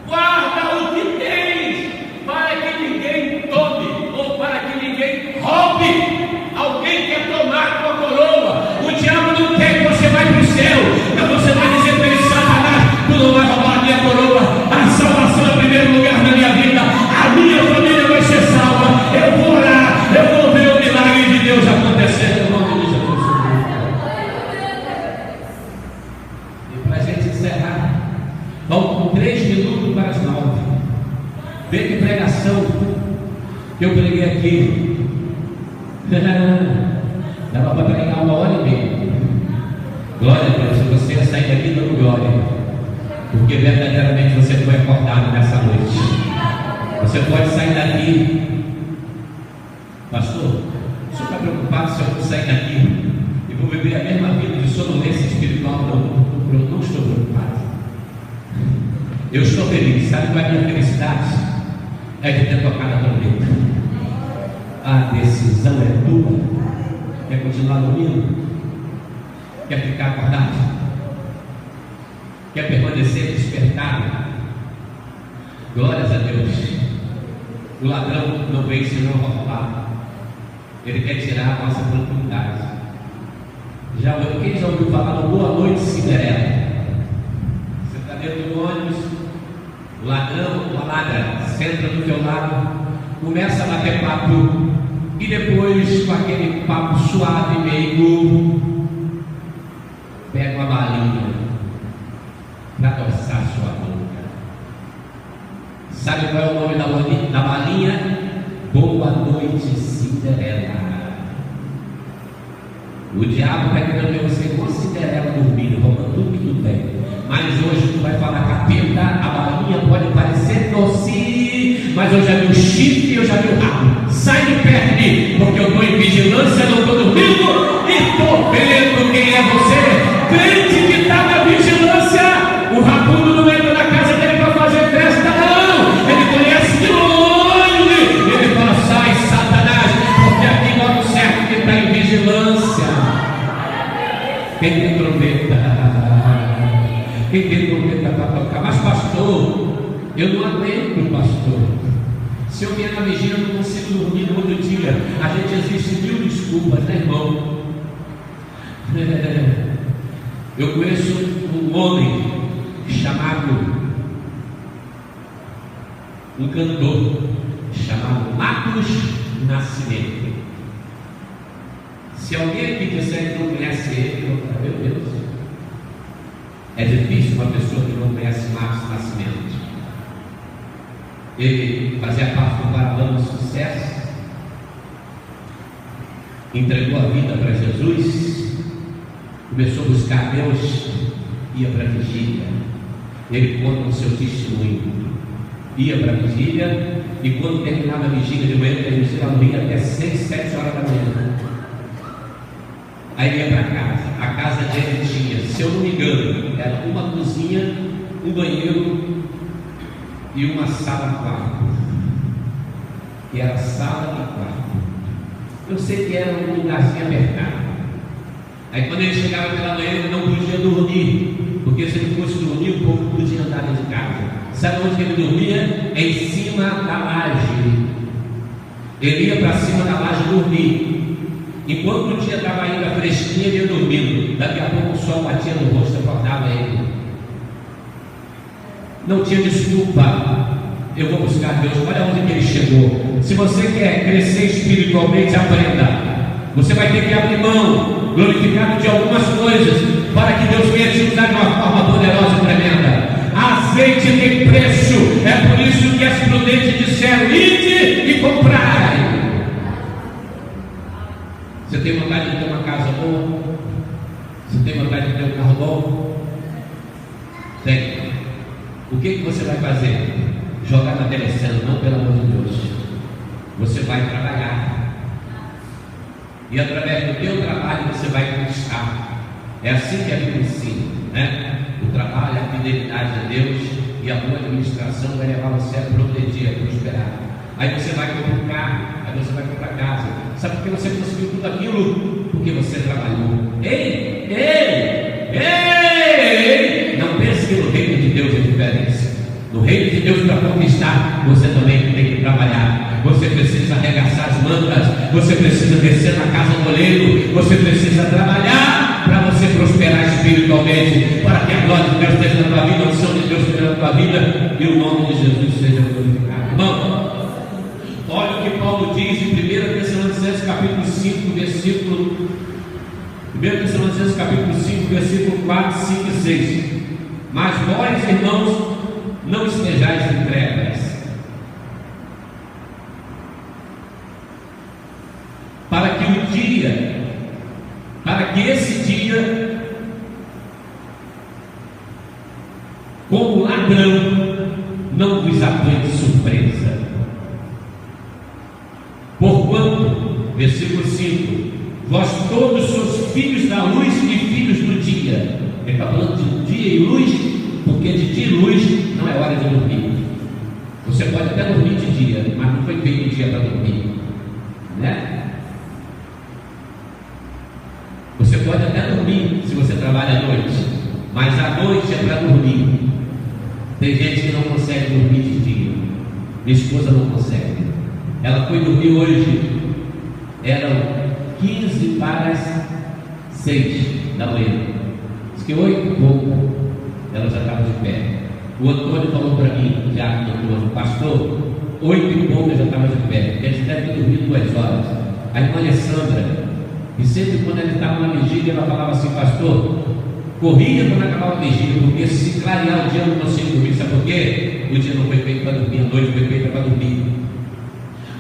Guarda o que tens, para que ninguém tome, ou para que ninguém roube. Alguém quer tomar tua coroa. O diabo não quer que você vá para o céu, mas você vai dizer para ele: Satanás, tu não vai roubar a minha coroa. A salvação é o primeiro lugar na minha vida. A minha família vai ser salva. Eu vou orar, eu vou ver o milagre de Deus acontecendo no nome de Jesus. E para a gente encerrar, vamos com 3 minutos para as 9. Vê que pregação que eu preguei aqui. Dava para pregar 1h30. Glória a Deus. Você ia sair daqui dando glória, porque verdadeiramente você foi acordado nessa noite. Você pode sair daqui: pastor, o senhor está preocupado se eu vou sair daqui e vou viver a mesma vida de sonolência espiritual? Não, não estou preocupado. Eu estou feliz. Sabe qual é a minha felicidade? É de ter tocado a trombeta. A decisão é tua. Quer continuar dormindo? Quer ficar acordado? Quer permanecer despertado? Glórias a Deus. O ladrão não vem senão roubar. Ele quer tirar a nossa tranquilidade. Quem já ouviu falar do Boa Noite Cinderela? Você está dentro do ônibus, o ladrão, uma ladra, senta do teu lado, começa a bater papo, e depois, com aquele papo suave e meigo, pega uma balinha para adoçar sua boca. Sabe qual é o nome da balinha? Boa Noite Cinderela. O diabo vai querendo ver você com Cinderela dormindo, roubando tudo que tu tem. Mas hoje tu vai falar: capeta, a balinha pode parecer doce, mas eu eu já vi o chifre e eu já vi o rabo. Sai de perto de mim, porque eu estou em vigilância, não estou dormindo e estou vendo quem é você. Crente que está na vigilância, o rabudo não entra na casa dele para fazer festa, não. Ele conhece de longe, ele fala: sai, Satanás, porque aqui mora o certo que está em vigilância. Quem tem trombeta? Quem tem trombeta para tocar? Mas pastor, eu não aguento, pastor. Se eu vier na vigília, eu não consigo dormir no outro dia. A gente existe mil desculpas, né, irmão? Eu conheço um homem chamado, um cantor chamado Marcos Nascimento. Se alguém aqui disser que não conhece ele, eu falo: meu Deus, é difícil uma pessoa que não conhece Marcos Nascimento. Ele fazia parte do Caravana do Sucesso, entregou a vida para Jesus, começou a buscar Deus, ia para a vigília. Ele conta o seu testemunho. Ia para a vigília, e quando terminava a vigília de manhã, ele ia até 6, 7 horas da manhã. Aí ia para casa. A casa dele tinha, se eu não me engano, era uma cozinha, um banheiro e uma sala-quarto. E era sala e quarto. Eu sei que era um lugarzinho apertado. Aí quando ele chegava pela manhã, ele não podia dormir, porque se ele fosse dormir, o povo podia andar dentro de casa. Sabe onde ele dormia? Em cima da laje. Ele ia para cima da laje dormir. Enquanto o dia estava ainda fresquinho, ele ia dormindo. Daqui a pouco o sol batia no rosto e acordava ele. Não tinha desculpa. Eu vou buscar Deus. Olha onde que ele chegou. Se você quer crescer espiritualmente, aprenda. Você vai ter que abrir mão, glorificado de algumas coisas, para que Deus venha te usar de uma forma poderosa e tremenda. Azeite tem preço. É por isso que as prudentes disseram: ide e comprai. Você tem vontade de ter uma casa boa? Você tem vontade de ter um carro bom? Tem. O que você vai fazer? Jogar na telecena? Não, pelo amor de Deus. Você vai trabalhar. E através do teu trabalho você vai conquistar. É assim que a Bíblia ensina, né? O trabalho, a fidelidade a Deus e a boa administração vai levar você a progredir, a prosperar. Aí você vai comprar um carro, aí você vai comprar casa. Sabe por que você conseguiu tudo aquilo? Porque você trabalhou. Ei! Não pense que no reino de Deus é diferente. No reino de Deus, para conquistar, você também tem que trabalhar. Você precisa arregaçar as mangas. Você precisa descer na casa do oleiro. Você precisa trabalhar para você prosperar espiritualmente, para que a glória de Deus esteja na tua vida, a unção de Deus esteja na tua vida e o nome de Jesus seja glorificado. Irmão, olha o que Paulo diz em 1 Tessalonicenses capítulo 5, versículo 1 Tessalonicenses capítulo 5, versículo 4, 5 e 6. Mas vós, irmãos, não estejais em trevas, para que esse dia, como ladrão, não vos apanhe de surpresa. Porquanto, versículo 5, vós todos sois filhos da luz e filhos do dia. Ele está falando de dia e luz, porque de dia e luz não é hora de dormir. Você pode até dormir de dia, mas não foi feito o dia para dormir, né? Você pode até dormir se você trabalha à noite, mas à noite é para dormir. Tem gente que não consegue dormir de dia. Minha esposa não consegue. Ela foi dormir hoje, eram 15 para as 6 da manhã. Diz que 8 e pouco ela já estava de pé. O Antônio falou para mim, já no pastor, 8 e pouco eu já estava de pé. Eles devem ter dormido 2 horas. A irmã Alessandra, e sempre quando ele estava na vigília, ela falava assim: pastor, corria quando acabava a vigília, porque se clarear o dia eu não consigo dormir. Sabe por quê? O dia não foi feito para dormir, a noite foi feita para dormir.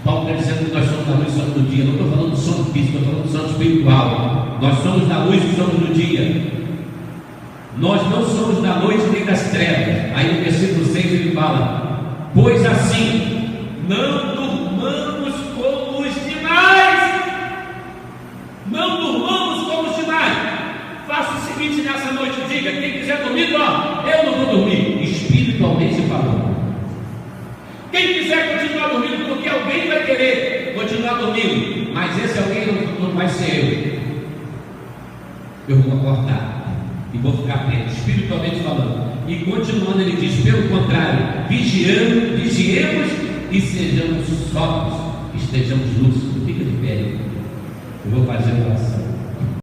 Paulo está dizendo que nós somos da luz, somos do dia. Não estou falando do sono físico, estou falando do sono espiritual. Nós somos da luz e somos do dia. Nós não somos da noite nem das trevas. Aí no versículo 6 ele fala: pois assim não durmamos como os demais. Não durmamos como os demais. Faça o seguinte nessa noite, diga: quem quiser dormir, dorme. Eu não vou dormir, espiritualmente falando. Quem quiser continuar dormindo, porque alguém vai querer continuar dormindo, mas esse alguém não vai ser eu. Eu vou acordar e vou ficar atento, espiritualmente falando. E continuando, ele diz: pelo contrário, vigiemos e sejamos sóbrios, estejamos lúcidos. Fica de pé, eu vou fazer uma oração.